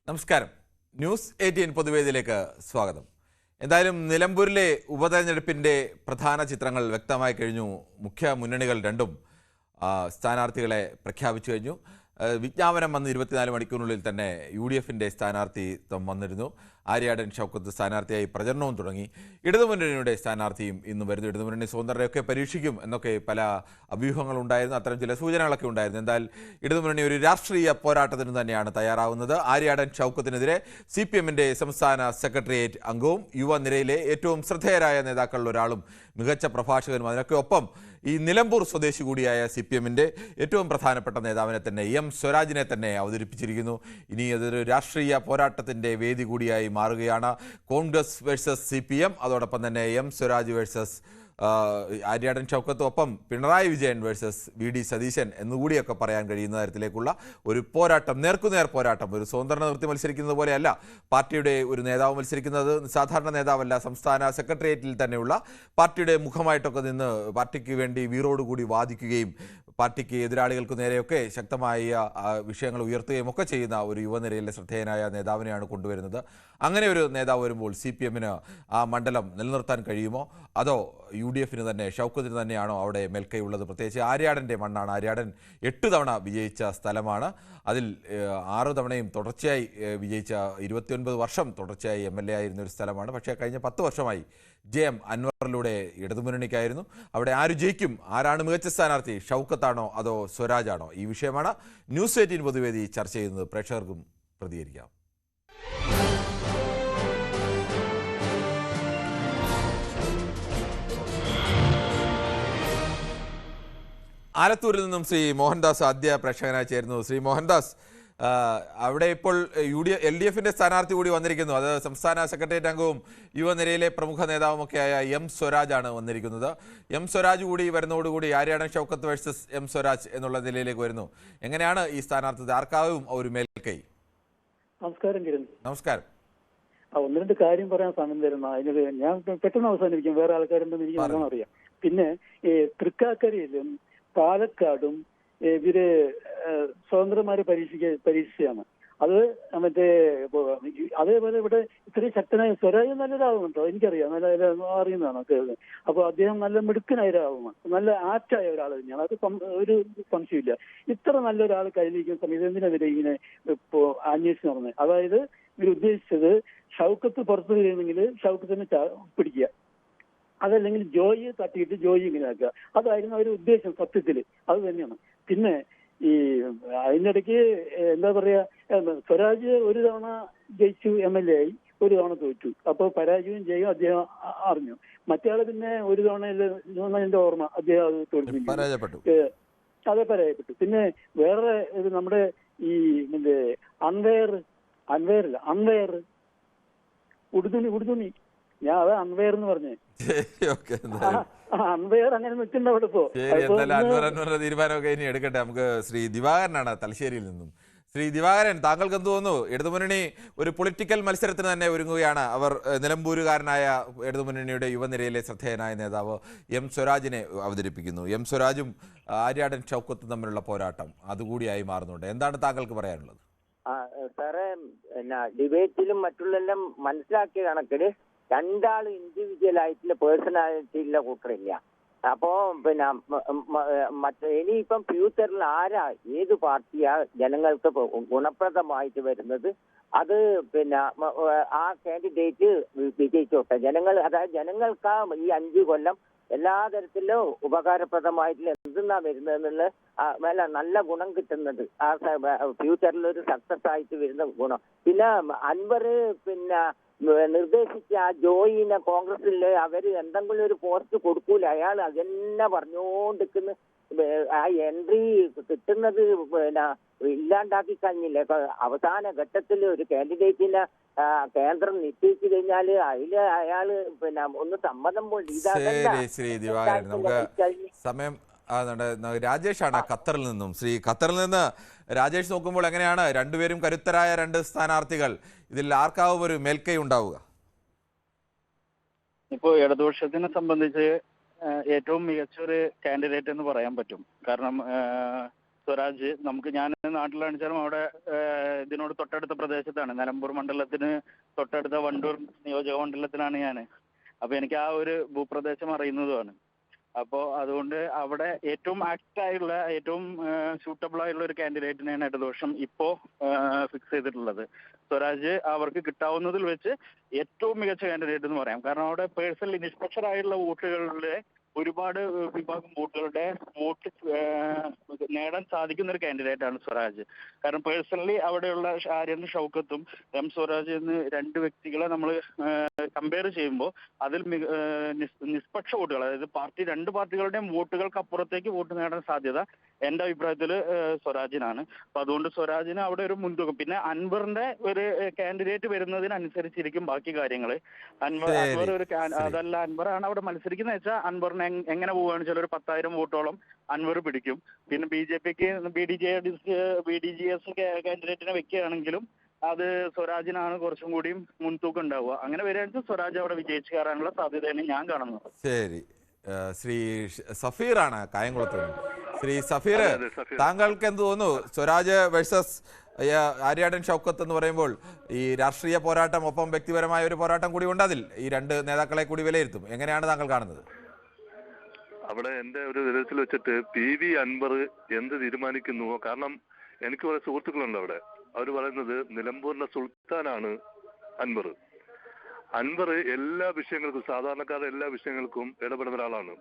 നമസ്കാരം. ന്യൂസ് 18 പൊതുവേദിയിലേക്ക് സ്വാഗതം. എന്തായാലും നിലമ്പൂരിലെ ഉപതെരഞ്ഞെടുപ്പിൻ്റെ പ്രധാന ചിത്രങ്ങൾ വ്യക്തമായി കഴിഞ്ഞു. മുഖ്യ മുന്നണികൾ രണ്ടും സ്ഥാനാർത്ഥികളെ പ്രഖ്യാപിച്ചു കഴിഞ്ഞു. വിജ്ഞാപനം വന്ന് 24 മണിക്കൂറിനുള്ളിൽ തന്നെ UDFിൻ്റെ സ്ഥാനാർത്ഥിത്വം വന്നിരുന്നു. ആര്യാടൻ ഷൗക്കത്ത് സ്ഥാനാർത്ഥിയായി പ്രചരണവും തുടങ്ങി. ഇടതുമുന്നണിയുടെ സ്ഥാനാർത്ഥിയും ഇന്ന് വരുന്നു. ഇടതുമുന്നണി സ്വതന്ത്രരെയൊക്കെ പരീക്ഷിക്കും എന്നൊക്കെ പല അഭ്യൂഹങ്ങളുണ്ടായിരുന്നു. അത്തരം ചില സൂചനകളൊക്കെ ഉണ്ടായിരുന്നു. എന്തായാൽ ഇടതുമുന്നണി ഒരു രാഷ്ട്രീയ പോരാട്ടത്തിന് തന്നെയാണ് തയ്യാറാവുന്നത്. ആര്യാടൻ ഷൗക്കത്തിനെതിരെ CPMൻ്റെ സംസ്ഥാന സെക്രട്ടേറിയറ്റ് അംഗവും യുവനിരയിലെ ഏറ്റവും ശ്രദ്ധേയരായ നേതാക്കളിൽ ഒരാളും മികച്ച പ്രഭാഷകനും അതിനൊക്കെ ഒപ്പം ഈ നിലമ്പൂർ സ്വദേശി കൂടിയായ CPMൻ്റെ ഏറ്റവും പ്രധാനപ്പെട്ട നേതാവിനെ തന്നെ M സ്വരാജിനെ തന്നെ അവതരിപ്പിച്ചിരിക്കുന്നു. ഇനി അതൊരു രാഷ്ട്രീയ പോരാട്ടത്തിൻ്റെ വേദി കൂടിയായി മാറുകയാണ്. കോൺഗ്രസ് വേഴ്സസ് CPM, അതോടൊപ്പം തന്നെ M സ്വരാജ് വേഴ്സസ് ആര്യാടൻ ഷൗക്കത്ത്, ഒപ്പം പിണറായി വിജയൻ വേഴ്സസ് VD സതീശൻ എന്നുകൂടിയൊക്കെ പറയാൻ കഴിയുന്ന തരത്തിലേക്കുള്ള ഒരു പോരാട്ടം, നേർക്കുനേർ പോരാട്ടം. ഒരു സ്വതന്ത്ര നിർത്തി മത്സരിക്കുന്നത് പോലെയല്ല പാർട്ടിയുടെ ഒരു നേതാവ് മത്സരിക്കുന്നത്. സാധാരണ നേതാവല്ല, സംസ്ഥാന സെക്രട്ടേറിയറ്റിൽ തന്നെയുള്ള പാർട്ടിയുടെ മുഖമായിട്ടൊക്കെ നിന്ന് പാർട്ടിക്ക് വേണ്ടി വീറോടുകൂടി വാദിക്കുകയും പാർട്ടിക്ക് എതിരാളികൾക്ക് നേരെയൊക്കെ ശക്തമായ വിഷയങ്ങൾ ഉയർത്തുകയും ഒക്കെ ചെയ്യുന്ന ഒരു യുവനിരയിലെ ശ്രദ്ധേയനായ നേതാവിനെയാണ് കൊണ്ടുവരുന്നത്. അങ്ങനെ ഒരു നേതാവ് വരുമ്പോൾ CPMന് ആ മണ്ഡലം നിലനിർത്താൻ കഴിയുമോ, അതോ UDFിന് തന്നെ, ഷൗക്കത്തിന് തന്നെയാണോ അവിടെ മേൽക്കൈയുള്ളത്? പ്രത്യേകിച്ച് ആര്യാടൻ്റെ മണ്ണാണ്. ആര്യാടൻ 8 തവണ വിജയിച്ച സ്ഥലമാണ്. അതിൽ 6 തവണയും തുടർച്ചയായി വിജയിച്ച, 29 വർഷം തുടർച്ചയായി MLA ആയിരുന്ന ഒരു സ്ഥലമാണ്. പക്ഷേ കഴിഞ്ഞ 10 വർഷമായി JM അൻവറിലൂടെ ഇടതുമുന്നണിക്കായിരുന്നു. അവിടെ ആര് ജയിക്കും, ആരാണ് മികച്ച സ്ഥാനാർത്ഥി, ഷൗക്കത്താണോ അതോ സ്വരാജാണോ? ഈ വിഷയമാണ് ന്യൂസ് 18 പൊതുവേദി ചർച്ച ചെയ്യുന്നത്. പ്രേക്ഷകർക്കും പ്രതികരിക്കാം. ആലത്തൂരിൽ നിന്നും ശ്രീ മോഹൻദാസ് ആദ്യ പ്രേക്ഷകനായി ചേരുന്നു. ശ്രീ മോഹൻദാസ്, അവിടെ ഇപ്പോൾ LDFിൻ്റെ സ്ഥാനാർത്ഥി കൂടി വന്നിരിക്കുന്നു. അത് സംസ്ഥാന സെക്രട്ടേറിയറ്റ് അംഗവും യുവനിരയിലെ പ്രമുഖ നേതാവുമൊക്കെയായ M സ്വരാജാണ് വന്നിരിക്കുന്നത്. M സ്വരാജ് കൂടി വരുന്നതോടുകൂടി ആര്യാടൻ ഷൗക്കത്ത് വേഴ്സസ് M സ്വരാജ് എന്നുള്ള നിലയിലേക്ക് വരുന്നു. എങ്ങനെയാണ് ഈ സ്ഥാനാർത്ഥി, ആർക്കാവും ഒരു മേൽക്കൈ? നമസ്കാരം കിരൺ. നമസ്കാരം. ഒന്ന് രണ്ട് കാര്യം പറയാൻ സമയം തരുന്ന അതിന് ഞാൻ പെട്ടെന്ന് അവസാനിപ്പിക്കും. വേറെ ആൾക്കാരുണ്ടെന്ന് എനിക്ക് നല്ലോണം അറിയാം. പിന്നെ ഈ തൃക്കാക്കരയിലും പാലക്കാടും ഇവര് സ്വതന്ത്രമാര് പരീക്ഷിച്ചാണ്. അത് മറ്റേ അതേപോലെ ഇവിടെ ഇത്രയും ശക്തനായ സ്വരാജ് നല്ലൊരാളുണ്ടോ എനിക്കറിയാം, നല്ല അറിയുന്നതാണ് കേൾക്കുന്നത്. അപ്പൊ അദ്ദേഹം നല്ല മിടുക്കനായ ഒരാളാണ്, നല്ല ആപ്റ്റായ ഒരാൾ തന്നെയാണ്. അത് ഒരു സംശയമില്ല. ഇത്ര നല്ലൊരാൾ കയ്യിലിരിക്കുന്ന സമയത്ത് എന്തിനെതിരെ ഇങ്ങനെ ഇപ്പോ അന്വേഷിച്ച് നടന്നത്? അതായത് ഇവർ ഉദ്ദേശിച്ചത് ഷൗക്കത്ത് പുറത്തു വരികയാണെങ്കിൽ ഷൗക്കത്തിനെ പിടിക്കുക, അതല്ലെങ്കിൽ ജോയിയെ തട്ടിയിട്ട് ജോയി ഇങ്ങനെ ആക്കുക. അതായിരുന്നു അവർ ഉദ്ദേശം. സത്യത്തിൽ അത് തന്നെയാണ്. പിന്നെ ഈ അതിനിടയ്ക്ക് എന്താ പറയാ, സ്വരാജ് ഒരു തവണ ജയിച്ചു, MLA ആയി, ഒരു തവണ തോറ്റു. അപ്പോൾ പരാജയവും ജയവും അദ്ദേഹം അറിഞ്ഞു. മറ്റേ പിന്നെ ഒരു തവണ എന്റെ ഓർമ്മ അദ്ദേഹം അത് തോൽപ്പിച്ചു, അതെ പരാജയപ്പെട്ടു. പിന്നെ വേറെ നമ്മുടെ ഈ അൻവയർ ഉടുതുണി ഞാൻ അത് അൻവയർ എന്ന് പറഞ്ഞേ, അൻവയർ അങ്ങനെ നിൽക്കുന്ന അവിടെ ഇപ്പോ തീരുമാനമൊക്കെ ഇനി എടുക്കട്ടെ. നമുക്ക് ശ്രീ ദിവാകരനാണ് തലശ്ശേരിയിൽ നിന്നും. ശ്രീ ദിവാകരൻ, താങ്കൾക്ക് എന്ത് തോന്നുന്നു? ഇടതുമുന്നണി ഒരു പൊളിറ്റിക്കൽ മത്സരത്തിന് തന്നെ ഒരുങ്ങുകയാണ്. അവർ നിലമ്പൂരുകാരനായ ഇടതുമുന്നണിയുടെ യുവനിരയിലെ ശ്രദ്ധേയനായ നേതാവ് M സ്വരാജിനെ അവതരിപ്പിക്കുന്നു. M സ്വരാജും ആര്യാടൻ ഷൗക്കത്തും തമ്മിലുള്ള പോരാട്ടം അതുകൂടിയായി മാറുന്നുണ്ട്. എന്താണ് താങ്കൾക്ക് പറയാനുള്ളത്? സാറേ, ഡിബേറ്റിലും മറ്റുള്ളെല്ലാം മനസ്സിലാക്കിയ കണക്കിന് രണ്ടാളും ഇൻഡിവിജ്വൽ ആയിട്ടുള്ള പേഴ്സണാലിറ്റിയിലുള്ള കൂട്ടറില്ല. അപ്പോ പിന്നെ ഇനിയിപ്പം ഫ്യൂച്ചറിൽ ആരാ, ഏത് പാർട്ടിയാ ജനങ്ങൾക്ക് ഗുണപ്രദമായിട്ട് വരുന്നത്, അത് പിന്നെ ആ കാൻഡിഡേറ്റ് വിജയിച്ചോട്ടെ. അതായത് ജനങ്ങൾക്ക് ഈ 5 കൊല്ലം എല്ലാ തരത്തിലും ഉപകാരപ്രദമായിട്ടുള്ള എന്തെന്നാ വരുന്നതെന്നുള്ള നല്ല ഗുണം കിട്ടുന്നത്, ആ ഫ്യൂച്ചറിൽ ഒരു സക്സസ് ആയിട്ട് വരുന്ന ഗുണം. പിന്നെ അൻവർ പിന്നെ നിർദ്ദേശിച്ച ആ ജോയിനെ കോൺഗ്രസില് അവര് എന്തെങ്കിലും ഒരു പോസ്റ്റ് കൊടുക്കൂല, അയാൾ അതെന്നെ പറഞ്ഞുകൊണ്ടിരിക്കുന്ന ആ എൻട്രി കിട്ടുന്നത് പിന്നെ ഇല്ലാണ്ടാക്കി കഴിഞ്ഞില്ലേ. അവസാന ഘട്ടത്തിൽ ഒരു കാൻഡിഡേറ്റിനെ കേന്ദ്രം നിശ്ചയിച്ചു കഴിഞ്ഞാല് അതില് അയാള് പിന്നെ ഒന്ന് സമ്മതം കൊണ്ട് സമയം രാജേഷാണ് ഖത്തറിൽ നിന്നും. ശ്രീ ഖത്തറിൽ നിന്ന് രാജേഷ്, നോക്കുമ്പോൾ എങ്ങനെയാണ് രണ്ടുപേരും കരുത്തരായ 2 സ്ഥാനാർത്ഥികൾ, ഇതിൽ ആർക്കാവും ഒരു മേൽക്കൈ ഉണ്ടാവുക? ഇപ്പോ ഇടതുപക്ഷത്തിനെ സംബന്ധിച്ച് ഏറ്റവും മികച്ച ഒരു കാൻഡിഡേറ്റ് എന്ന് പറയാൻ പറ്റും. കാരണം സ്വരാജ് ഞാൻ നാട്ടിലാണെച്ചാലും അവിടെ ഇതിനോട് തൊട്ടടുത്ത പ്രദേശത്താണ്, നിലമ്പൂർ മണ്ഡലത്തിന് തൊട്ടടുത്ത വണ്ടൂർ നിയോജക മണ്ഡലത്തിലാണ് ഞാൻ. അപ്പൊ എനിക്ക് ആ ഒരു ഭൂപ്രദേശം അറിയുന്നതുമാണ്. അപ്പോൾ അതുകൊണ്ട് അവിടെ ഏറ്റവും ആക്ട് ആയുള്ള, ഏറ്റവും സ്യൂട്ടബിൾ ആയുള്ള ഒരു കാൻഡിഡേറ്റിനെയാണ് ഇടതുപക്ഷം ഇപ്പോൾ ഫിക്സ് ചെയ്തിട്ടുള്ളത്. സ്വരാജ് അവർക്ക് കിട്ടാവുന്നതിൽ വെച്ച് ഏറ്റവും മികച്ച കാൻഡിഡേറ്റ് എന്ന് പറയാം. കാരണം അവിടെ പേഴ്സണലി നിഷ്പക്ഷരായുള്ള വോട്ടുകളിലെ ഒരുപാട് വിഭാഗം വോട്ടുകളുടെ വോട്ട് നേടാൻ സാധിക്കുന്ന ഒരു കാൻഡിഡേറ്റ് ആണ് സ്വരാജ്. കാരണം പേഴ്സണലി അവിടെയുള്ള ആര്യൻ ഷൗക്കത്തും എം സ്വരാജ് എന്ന് രണ്ട് വ്യക്തികളെ നമ്മൾ കമ്പയർ ചെയ്യുമ്പോൾ അതിൽ നിഷ്പക്ഷ വോട്ടുകൾ, അതായത് രണ്ട് പാർട്ടികളുടെയും വോട്ടുകൾക്ക് അപ്പുറത്തേക്ക് വോട്ട് നേടാൻ സാധ്യത എന്റെ അഭിപ്രായത്തിൽ സ്വരാജിനാണ്. അപ്പൊ അതുകൊണ്ട് സ്വരാജിന് അവിടെ ഒരു മുൻതൂക്കം. പിന്നെ അൻവറിന്റെ ഒരു കാൻഡിഡേറ്റ് വരുന്നതിനനുസരിച്ചിരിക്കും ബാക്കി കാര്യങ്ങൾ. അൻവർ ഒരു അതല്ല, അൻവറാണ് അവിടെ മത്സരിക്കുന്ന വെച്ചാൽ അൻവറിന് എങ്ങനെ പോവുകയാണെന്ന് വെച്ചാൽ ഒരു 10,000 വോട്ടോളം അൻവർ പിടിക്കും. പിന്നെ BJPക്ക് BDGS കാൻഡിഡേറ്റിനെ വെക്കുകയാണെങ്കിലും അത് സ്വരാജിനാണ് കുറച്ചും കൂടി മുൻതൂക്കം ഉണ്ടാവുക. അങ്ങനെ വരികയാണെങ്കിൽ സ്വരാജ് അവിടെ വിജയിച്ചു കയറാനുള്ള സാധ്യതയാണ് ഞാൻ കാണുന്നത്. ശരി, ശ്രീ സഫീറാണ് കായംകുളത്ത്. ശ്രീ സഫീർ, താങ്കൾക്ക് എന്ത് തോന്നുന്നു? സ്വരാജ് വേഴ്സസ് ആര്യാടൻ ഷൗക്കത്ത് എന്ന് പറയുമ്പോൾ ഈ രാഷ്ട്രീയ പോരാട്ടം ഒപ്പം വ്യക്തിപരമായ ഒരു പോരാട്ടം കൂടി ഉണ്ട്. അതിൽ ഈ രണ്ട് നേതാക്കളെ കൂടി വിലയിരുത്തും. എങ്ങനെയാണ് താങ്കൾ കാണുന്നത്? അവിടെ എന്റെ ഒരു വിധത്തിൽ വെച്ചിട്ട് PV അൻവർ എന്ത് തീരുമാനിക്കുന്നുവോ, കാരണം എനിക്ക് കുറെ സുഹൃത്തുക്കളുണ്ട് അവിടെ. അവർ പറയുന്നത് നിലമ്പൂരിന്റെ സുൽത്താനാണ് അൻവർ. അൻവർ എല്ലാ വിഷയങ്ങൾക്കും, സാധാരണക്കാരുടെ എല്ലാ വിഷയങ്ങൾക്കും ഇടപെടുന്ന ഒരാളാണ്.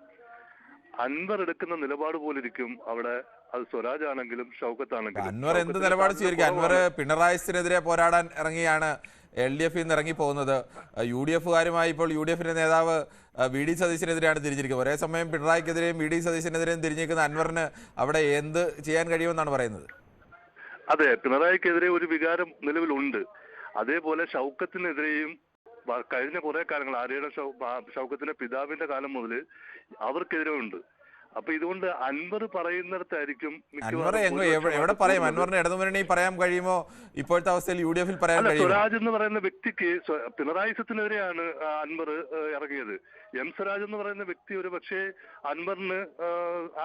അൻവർ എടുക്കുന്ന നിലപാട് പോലിരിക്കും അവിടെ, അത് സ്വരാജ് ആണെങ്കിലും ഷൗക്കത്താണെങ്കിലും. അൻവർ എന്ത് നിലപാട് സ്വീകരിക്കും? അൻവർ പിണറായിക്കെതിരെ പോരാടാൻ ഇറങ്ങിയാണ് LDF നിന്ന് ഇറങ്ങിപ്പോകുന്നത്. UDFകാരുമായി ഇപ്പോൾ UDFിന്റെ നേതാവ് VD സതീശനെതിരെയാണ് തിരിഞ്ഞിരിക്കുന്നത്. ഒരേ സമയം പിണറായിക്കെതിരെയും VD സതീശനെതിരെയും തിരിഞ്ഞിരിക്കുന്ന അൻവറിന് അവിടെ എന്ത് ചെയ്യാൻ കഴിയുമെന്നാണ് പറയുന്നത്? അതെ, പിണറായിക്കെതിരെ ഒരു വികാരം നിലവിലുണ്ട്. അതേപോലെ ഷൗക്കത്തിനെതിരെയും കഴിഞ്ഞ കുറെ കാലങ്ങൾ ആര്യയുടെ ഷൗക്കത്തിന്റെ പിതാവിന്റെ കാലം മുതൽ അവർക്കെതിരെ ഉണ്ട്. അപ്പൊ ഇതുകൊണ്ട് അൻവർ പറയുന്നിടത്തായിരിക്കും എവിടെ പറയും? അൻവറിന് ഇടതുമുന്നണി പറയാൻ കഴിയുമോ ഇപ്പോഴത്തെ അവസ്ഥയിൽ? UDFിൽ പറയാൻ കഴിയുമോ? സ്വരാജ് എന്ന് പറയുന്ന വ്യക്തിക്ക് പിണറായിസത്തിനെതിരെയാണ് അൻവർ ഇറങ്ങിയത്. M സ്വരാജ് എന്ന് പറയുന്ന വ്യക്തി ഒരു പക്ഷേ അൻവറിന്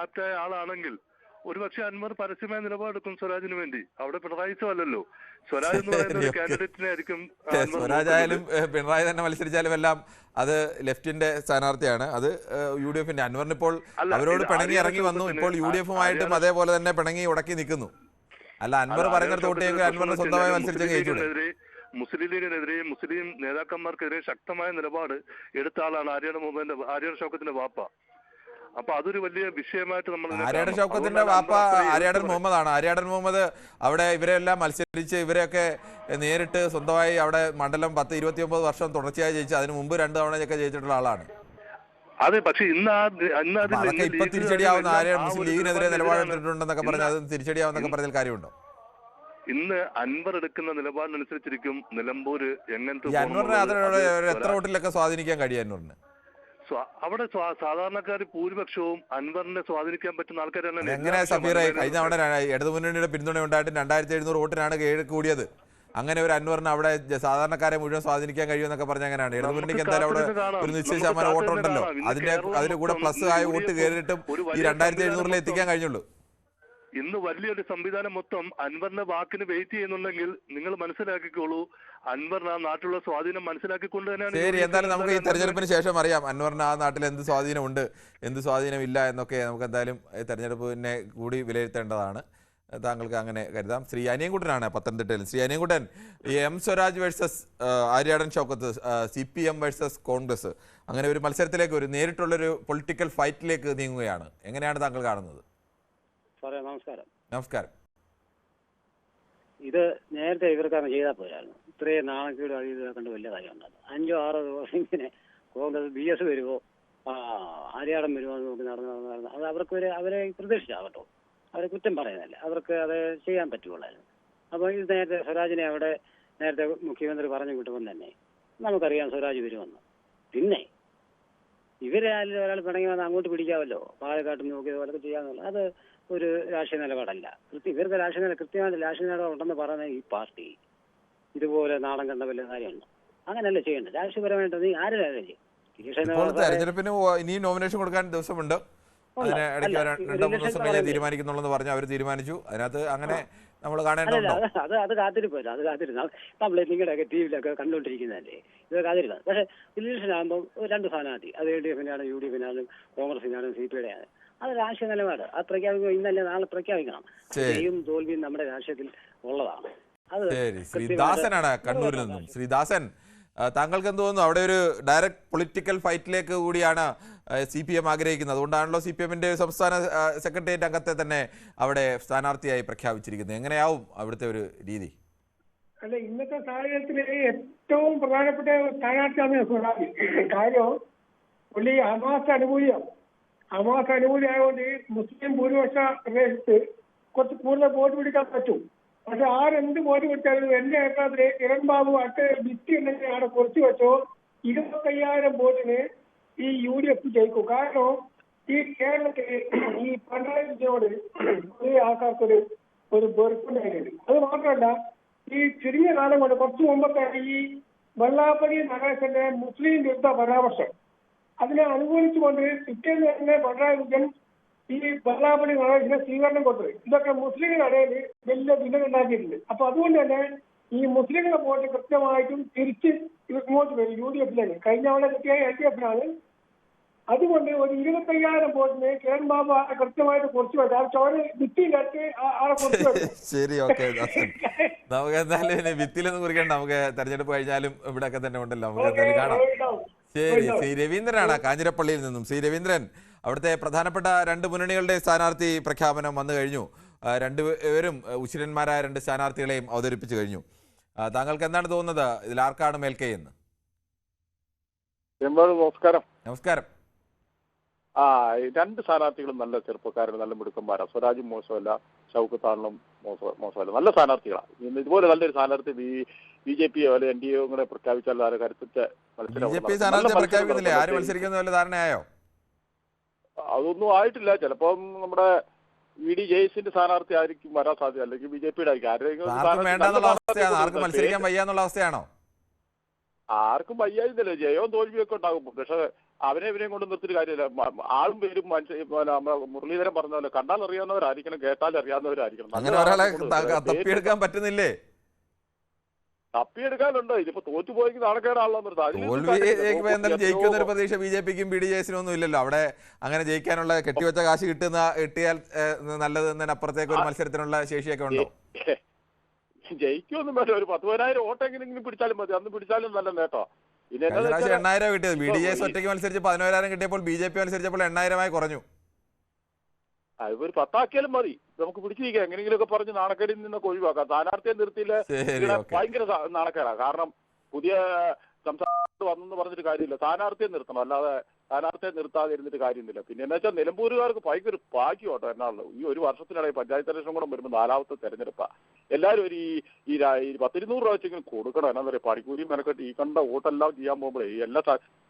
ആപ്റ്റായ ആളാണെങ്കിൽ ഒരുപക്ഷെ അൻവർ പരസ്യമായ നിലപാടെടുക്കും സ്വരാജിന് വേണ്ടി. അവിടെ പിണറായിസം അല്ലല്ലോ, സ്വരാജ് എന്ന് പറയുന്ന കാൻഡിഡേറ്റിനെ ആയിരിക്കും. സ്വരാജ് ആയാലും പിണറായി തന്നെ മത്സരിച്ചാലും എല്ലാം അത് ലെഫ്റ്റിന്റെ സ്ഥാനാർത്ഥിയാണ്. അത് UDFിന്റെ. അൻവറിന് ഇപ്പോൾ അവരോട് പിണങ്ങി ഇറങ്ങി വന്നു. ഇപ്പോൾ UDFുമായിട്ടും അതേപോലെ തന്നെ പിണങ്ങി ഉടക്കി നിൽക്കുന്നു. അല്ല, അൻവർ പറയുന്നിടത്ത് വോട്ടെങ്കിൽ അൻവറിന് സ്വന്തമായി മത്സരിച്ചെങ്കിൽ മുസ്ലിം ലീഗിനെതിരെയും മുസ്ലിം നേതാക്കന്മാർക്കെതിരെ ശക്തമായ നിലപാട് എടുത്ത ആളാണ് ആര്യാടൻ ഷൗക്കത്തിന്റെ വാപ്പ. അപ്പൊ അതൊരു വലിയ വിഷയമായിട്ട് നമ്മൾ ആര്യാടൻ ഷൗക്കത്തിന്റെ വാപ്പ ആര്യാടൻ മുഹമ്മദ് ആണ്. ആര്യാടൻ മുഹമ്മദ് അവിടെ ഇവരെല്ലാം മത്സരിച്ച് ഇവരെയൊക്കെ നേരിട്ട് സ്വന്തമായി അവിടെ മണ്ഡലം 10-29 വർഷം തുടർച്ചയായി ജയിച്ചു. അതിന് മുമ്പ് 2 തവണയൊക്കെ ജയിച്ചിട്ടുള്ള ആളാണ്. അതെ, പക്ഷെ അതൊക്കെ ഇപ്പൊ തിരിച്ചടിയാവുന്ന ആര്യാടൻ മുസ്ലിം ലീഗിനെതിരെ നിലപാടെടുത്തിട്ടുണ്ടെന്നൊക്കെ പറഞ്ഞാൽ അത് തിരിച്ചടിയാവുന്നൊക്കെ പറഞ്ഞാൽ കാര്യമുണ്ടോ? ഇന്ന് അൻവർ എടുക്കുന്ന നിലപാടിനനുസരിച്ചിരിക്കും നിലമ്പൂര് എങ്ങനത്തെ. അൻവറിനെ എത്ര വോട്ടിലൊക്കെ സ്വാധീനിക്കാൻ കഴിയും അൻവറിന്? അവിടെ സാധാരണക്കാർ ഭൂരിപക്ഷവും അൻവറിനെ സ്വാധീനിക്കാൻ പറ്റുന്ന ആൾക്കാരാണ്. എങ്ങനെ സഫീറെ? കഴിഞ്ഞ അവിടെ ഇടതുമുന്നണിയുടെ പിന്തുണ ഉണ്ടായിട്ട് 2700 വോട്ടിനാണ് കൂടിയത്. അങ്ങനെ ഒരു അൻവറിന് അവിടെ സാധാരണക്കാരെ മുഴുവൻ സ്വാധീനിക്കാൻ കഴിയുമെന്നൊക്കെ പറഞ്ഞ എങ്ങനെയാണ്? ഇടതുമുന്നണിക്ക് എന്തായാലും അവിടെ ഒരു നിശ്ചയ ശതമാനം വോട്ടുണ്ടല്ലോ. അതിന്റെ കൂടെ പ്ലസ് ആയ വോട്ട് കയറിയിട്ടും ഈ 2700 എത്തിക്കാൻ കഴിഞ്ഞുള്ളൂ. ഇന്ന് വലിയൊരു സംവിധാനം മൊത്തം അൻവറിന്റെ വാക്കിന് വെയിറ്റ് ചെയ്യുന്നുണ്ടെങ്കിൽ നിങ്ങൾ മനസ്സിലാക്കിക്കോളൂ, അൻവറിന് ആ നാട്ടിലുള്ള സ്വാധീനം മനസ്സിലാക്കിക്കൊണ്ട് തന്നെയാണ്. ശരി, എന്തായാലും നമുക്ക് ഈ തെരഞ്ഞെടുപ്പിന് ശേഷം അറിയാം അൻവറിന് ആ നാട്ടിൽ എന്ത് സ്വാധീനമുണ്ട്, എന്ത് സ്വാധീനമില്ല എന്നൊക്കെ നമുക്ക് എന്തായാലും തെരഞ്ഞെടുപ്പിനെ കൂടി വിലയിരുത്തേണ്ടതാണ്. താങ്കൾക്ക് അങ്ങനെ കരുതാം. ശ്രീ അനിയൻകുട്ടനാണ് പത്തനംതിട്ടയിൽ. ശ്രീ അനിയൻകുട്ടൻ, ഈ M Swaraj versus Aryadan Shoukath, CPM versus Congress, അങ്ങനെ ഒരു മത്സരത്തിലേക്ക്, ഒരു നേരിട്ടുള്ളൊരു പൊളിറ്റിക്കൽ ഫൈറ്റിലേക്ക് നീങ്ങുകയാണ്. എങ്ങനെയാണ് താങ്കൾ കാണുന്നത്? സാറേ നമസ്കാരം. നമസ്കാരം. ഇത് നേരത്തെ ഇവർക്കാണ് ചെയ്താൽ പോരായിരുന്നു. ഇത്രയും നാണക്കേട് അഴിയതിനെ കണ്ട് വലിയ കാര്യം ഉണ്ടാകും. 5-6 ദിവസം ഇങ്ങനെ കോൺഗ്രസ് BS വരുമോ ആര്യാടൻ വരുമോ എന്ന് നോക്കി നടന്നു. അത് അവരെ പ്രതീക്ഷിച്ചാകട്ടോ, അവരെ കുറ്റം പറയുന്നില്ല, അവർക്ക് അത് ചെയ്യാൻ പറ്റുള്ളായിരുന്നു. അപ്പോൾ ഇത് നേരത്തെ സ്വരാജിനെ അവിടെ നേരത്തെ മുഖ്യമന്ത്രി പറഞ്ഞു വിട്ടുമ്പോൾ തന്നെ നമുക്കറിയാം സ്വരാജ് വരുമെന്ന്. പിന്നെ ഇവരെ ഒരാൾ പിണങ്ങി വന്ന് അങ്ങോട്ട് പിടിക്കാമല്ലോ, പാലക്കാട്ട് നോക്കിയത് പോലൊക്കെ ചെയ്യാമെന്നുള്ളത് അത് ഒരു രാഷ്ട്രീയ നിലപാടല്ല. ഇവർക്ക് കൃത്യമായിട്ട് രാഷ്ട്രീയ നിലപാട് ഉണ്ടെന്ന് പറയുന്ന ഈ പാർട്ടി ഇതുപോലെ നാടൻ കണ്ട വലിയ കാര്യമുണ്ട്. അങ്ങനെയല്ല ചെയ്യേണ്ടത്. രാഷ്ട്രീയപരമായിട്ട് നീ ആരും ചെയ്യും. തെരഞ്ഞെടുപ്പിന് ഇനിയും നോമിനേഷൻ കൊടുക്കാൻ ദിവസമുണ്ട്. അതിനെ ഇടയ്ക്ക് അല്ല, രണ്ടോ മൂന്ന് റിലേഷൻ ദിവസം കഴിഞ്ഞ് തീരുമാനിക്കുന്നുള്ളൂ എന്ന് പറഞ്ഞ് അവർ തീരുമാനിച്ചു. അതിനകത്ത് അങ്ങനെ നമ്മൾ കാണേണ്ടതുണ്ടോ? അത് കാത്തിരിപ്പല്ല, അത് കാത്തിരുന്ന നമ്മൾ നിങ്ങളുടെയൊക്കെ ടി വിയിലൊക്കെ കണ്ടുകൊണ്ടിരിക്കുന്നതല്ലേ, ഇത് കാത്തിരുന്നത്. പക്ഷേ റിലേഷൻ ആകുമ്പോൾ 2 സ്ഥാനാർത്ഥി, അത് LDF-നാണ്, UDF-നാണ്, കോൺഗ്രസിനാണ്, CPI-യുടെ ആണ്. അത് രാഷ്ട്രീയ നിലപാട്. അത് പ്രഖ്യാപിക്കുമ്പോൾ ഇന്നല്ലേ നാളെ പ്രഖ്യാപിക്കണം. ജയവും തോൽവിയും നമ്മുടെ രാഷ്ട്രീയത്തിൽ ഉള്ളതാണ്. അത് ശരി, ശ്രീദാസനാണ് കണ്ണൂരിൽ നിന്നും. ശ്രീദാസൻ, താങ്കൾക്ക് എന്ത് തോന്നുന്നു? അവിടെ ഒരു ഡയറക്റ്റ് പൊളിറ്റിക്കൽ ഫൈറ്റിലേക്ക് കൂടിയാണ് CPM ആഗ്രഹിക്കുന്നത്. അതുകൊണ്ടാണല്ലോ CPM-ന്റെ സംസ്ഥാന സെക്രട്ടേറിയറ്റ് അംഗത്തെ തന്നെ അവിടെ സ്ഥാനാർത്ഥിയായി പ്രഖ്യാപിച്ചിരിക്കുന്നത്. എങ്ങനെയാവും അവിടുത്തെ ഒരു രീതി? അല്ല, ഇന്നത്തെ സാഹചര്യത്തിൽ ഏറ്റവും പ്രധാനപ്പെട്ട സ്ഥാനാർത്ഥിയാണ് സ്വരാജ്. കാര്യം പുള്ളി ഹമാസ് അനുകൂലിയാണ്. ഹമാസ് അനുകൂലിയായതുകൊണ്ട് മുസ്ലിം ഭൂരിപക്ഷ പ്രദേശത്ത് കുറച്ച് കൂടുതൽ വോട്ട് പിടിക്കാൻ പറ്റും. പക്ഷെ ആരെന്ത് വോട്ട് പിടിച്ചാലും എന്റെ അഭിപ്രായത്തില് കിരൺ ബാബു അടുത്ത ഭിത്തി ഉണ്ടെങ്കിൽ അവിടെ കുറച്ച് വെച്ചോ 25,000 വോട്ടിന് ഈ UDF ജയിക്കും. കാരണം ഈ കേരളത്തിൽ ഈ പിണറായി വിജയനോട് ഈ ആൾക്കാർക്കൊരു വെറുപ്പുണ്ടായിട്ടുണ്ട്. അത് മാത്രമല്ല, ഈ ചുരുങ്ങിയ കാലം കൊണ്ട് കുറച്ചു മുമ്പത്തെ ഈ വെള്ളാപ്പള്ളി നടേശന്റെ മുസ്ലിം വിരുദ്ധ പരാമർശം അതിനെ അനുകൂലിച്ചുകൊണ്ട് പിറ്റേന്ന് തന്നെ പിണറായി വിജയൻ ഈ വെള്ളാപ്പള്ളി നടേശനെ സ്വീകരണം കൊടുത്തത്. ഇതൊക്കെ മുസ്ലിങ്ങളുടെ ഇടയിൽ വലിയ വിലയുണ്ടാക്കിയിട്ടുണ്ട്. അപ്പൊ അതുകൊണ്ട് തന്നെ ഈ മുസ്ലിങ്ങളുടെ വോട്ട് കൃത്യമായിട്ടും തിരിച്ച് ഇങ്ങോട്ട് വരും UDF-ലേക്ക്. കഴിഞ്ഞ തവണ കിട്ടിയ LDF-നാണ്. അതുകൊണ്ട് ഒരു 25,000 വോട്ടിന് കിരൺ ബാബു കൃത്യമായിട്ട് കുറച്ച് വെച്ചു. ആ ചോര ഭിത്തിയിലേക്ക് ആളെ കുറച്ച് വെച്ചു. ശരി, ഓക്കെ. നമുക്ക് എന്തായാലും ഭിത്തിയിലൊന്നും കുറിക്കണ്ട. നമുക്ക് തെരഞ്ഞെടുപ്പ് കഴിഞ്ഞാലും ഇവിടെ ഒക്കെ തന്നെ ഉണ്ടല്ലോ, നമുക്ക് എന്തായാലും കാണാം. ശരി, ശ്രീ രവീന്ദ്രനാണ് കാഞ്ഞിരപ്പള്ളിയിൽ നിന്നും. ശ്രീ രവീന്ദ്രൻ, അവിടുത്തെ പ്രധാനപ്പെട്ട 2 മുന്നണികളുടെ സ്ഥാനാർത്ഥി പ്രഖ്യാപനം വന്നു കഴിഞ്ഞു. രണ്ടുപേരും ഉശിരന്മാരായ 2 സ്ഥാനാർത്ഥികളെയും അവതരിപ്പിച്ചു കഴിഞ്ഞു. താങ്കൾക്ക് എന്താണ് തോന്നുന്നത്? ഇതിൽ ആർക്കാണ് മേൽക്കൈ എന്ന്? നമസ്കാരം. നമസ്കാരം. 2 സ്ഥാനാർത്ഥികളും നല്ല ചെറുപ്പക്കാരും നല്ല മിടുക്കന്മാരാണ്. സ്വരാജും മോശമല്ല, ഷൗക്കത്താണും മോശമല്ല, നല്ല സ്ഥാനാർത്ഥികളാണ്. ഇതുപോലെ നല്ലൊരു സ്ഥാനാർത്ഥി BJP പോലെ NDA കൂടെ പ്രഖ്യാപിച്ചാൽ ആരെ കരുത്തുറ്റ BJP സ്ഥാനാർത്ഥി പ്രഖ്യാപിക്കുന്നില്ലേ? ആര് മത്സരിക്കുന്ന വല്ല ധാരണയായോ? അതൊന്നും ആയിട്ടില്ല. ചിലപ്പം നമ്മുടെ VD ജയസിന്റെ സ്ഥാനാർത്ഥി ആയിരിക്കും വരാൻ സാധ്യത, അല്ലെങ്കിൽ BJP-യുടെ ആർക്കും വേണ്ടെന്നുള്ള അവസ്ഥയാണ്, ആർക്കും മത്സരിക്കാൻ വയ്യാന്നുള്ള അവസ്ഥയാണോ? ആർക്കും വയ്യായിരുന്നില്ല, ജയവും തോൽവിയും ഒക്കെ ഉണ്ടാകും. പക്ഷെ അവനെയും കൊണ്ട് നിർത്തിയിട്ട് കാര്യമില്ല. ആളും പേരും മുരളീധരൻ പറഞ്ഞ പോലെ കണ്ടാൽ അറിയാവുന്നവരായിരിക്കണം, കേട്ടാൽ അറിയാവുന്നവരായിരിക്കണം. അങ്ങനെ ഒരാളെ തപ്പിയെടുക്കാൻ പറ്റുന്നില്ലേ? തപ്പിയെടുക്കാനുണ്ടോ? ഇതിപ്പോ തോറ്റുപോയി നാണക്കേടാണല്ലോ. എന്തായാലും ജയിക്കുന്ന ഒരു പ്രതീക്ഷ BJP-ക്കും BDJS-നും ഒന്നും ഇല്ലല്ലോ. അവിടെ അങ്ങനെ ജയിക്കാനുള്ള കെട്ടിവെച്ച കാശ് കിട്ടിയാൽ നല്ലത് എന്നതിനപ്പുറത്തേക്ക് ഒരു മത്സരത്തിനുള്ള ശേഷിയൊക്കെ ഉണ്ടോ? ജയിക്കൊന്നും വേണ്ട, ഒരു 10,000 വോട്ടെങ്കിലും പിടിച്ചാലും മതി. അന്ന് പിടിച്ചാലും നല്ല നേട്ടോ. കഴിഞ്ഞ പ്രാവശ്യം 8,000 കിട്ടിയത്. BDJS ഒറ്റയ്ക്ക് മത്സരിച്ച് 11,000 കിട്ടിയപ്പോൾ BJP മത്സരിച്ചപ്പോൾ 8,000 കുറഞ്ഞു. ഒരു 10 ആക്കിയാലും മതി, നമുക്ക് പിടിച്ചിരിക്കാം. എങ്ങനെയെങ്കിലുമൊക്കെ പറഞ്ഞ് നാണക്കേടിൽ നിന്നൊക്കെ ഒഴിവാക്കാം. സ്ഥാനാർത്ഥിയെ നിർത്തിയില്ല, ഭയങ്കര നാണക്കേടാ. കാരണം പുതിയ സംസ്ഥാനത്ത് വന്നെന്ന് പറഞ്ഞിട്ട് കാര്യമില്ല, സ്ഥാനാർത്ഥിയെ നിർത്തണം. അല്ലാതെ സ്ഥാനാർത്ഥിയെ നിർത്താതെ ഇരുന്നിട്ട് കാര്യമൊന്നുമില്ല. പിന്നെ എന്താ വെച്ചാൽ നിലമ്പൂരുകാർക്ക് ഭയങ്കര ഭാഗ്യം കേട്ടോ. എന്നാണല്ലോ ഈ ഒരു വർഷത്തിനിടയിൽ പഞ്ചായത്ത് ഇലക്ഷൻ കൂടെ വരുമ്പോൾ 4ാമത്തെ തെരഞ്ഞെടുപ്പാണ്. എല്ലാവരും ഒരു ഈ 100-200 രൂപ വെച്ചെങ്കിലും കൊടുക്കണം. എന്നാ പറയുക, പണിക്കൂലിയും മെനക്കെട്ട് ഈ കണ്ട വോട്ടെല്ലാം ചെയ്യാൻ പോകുമ്പോഴേ എല്ലാ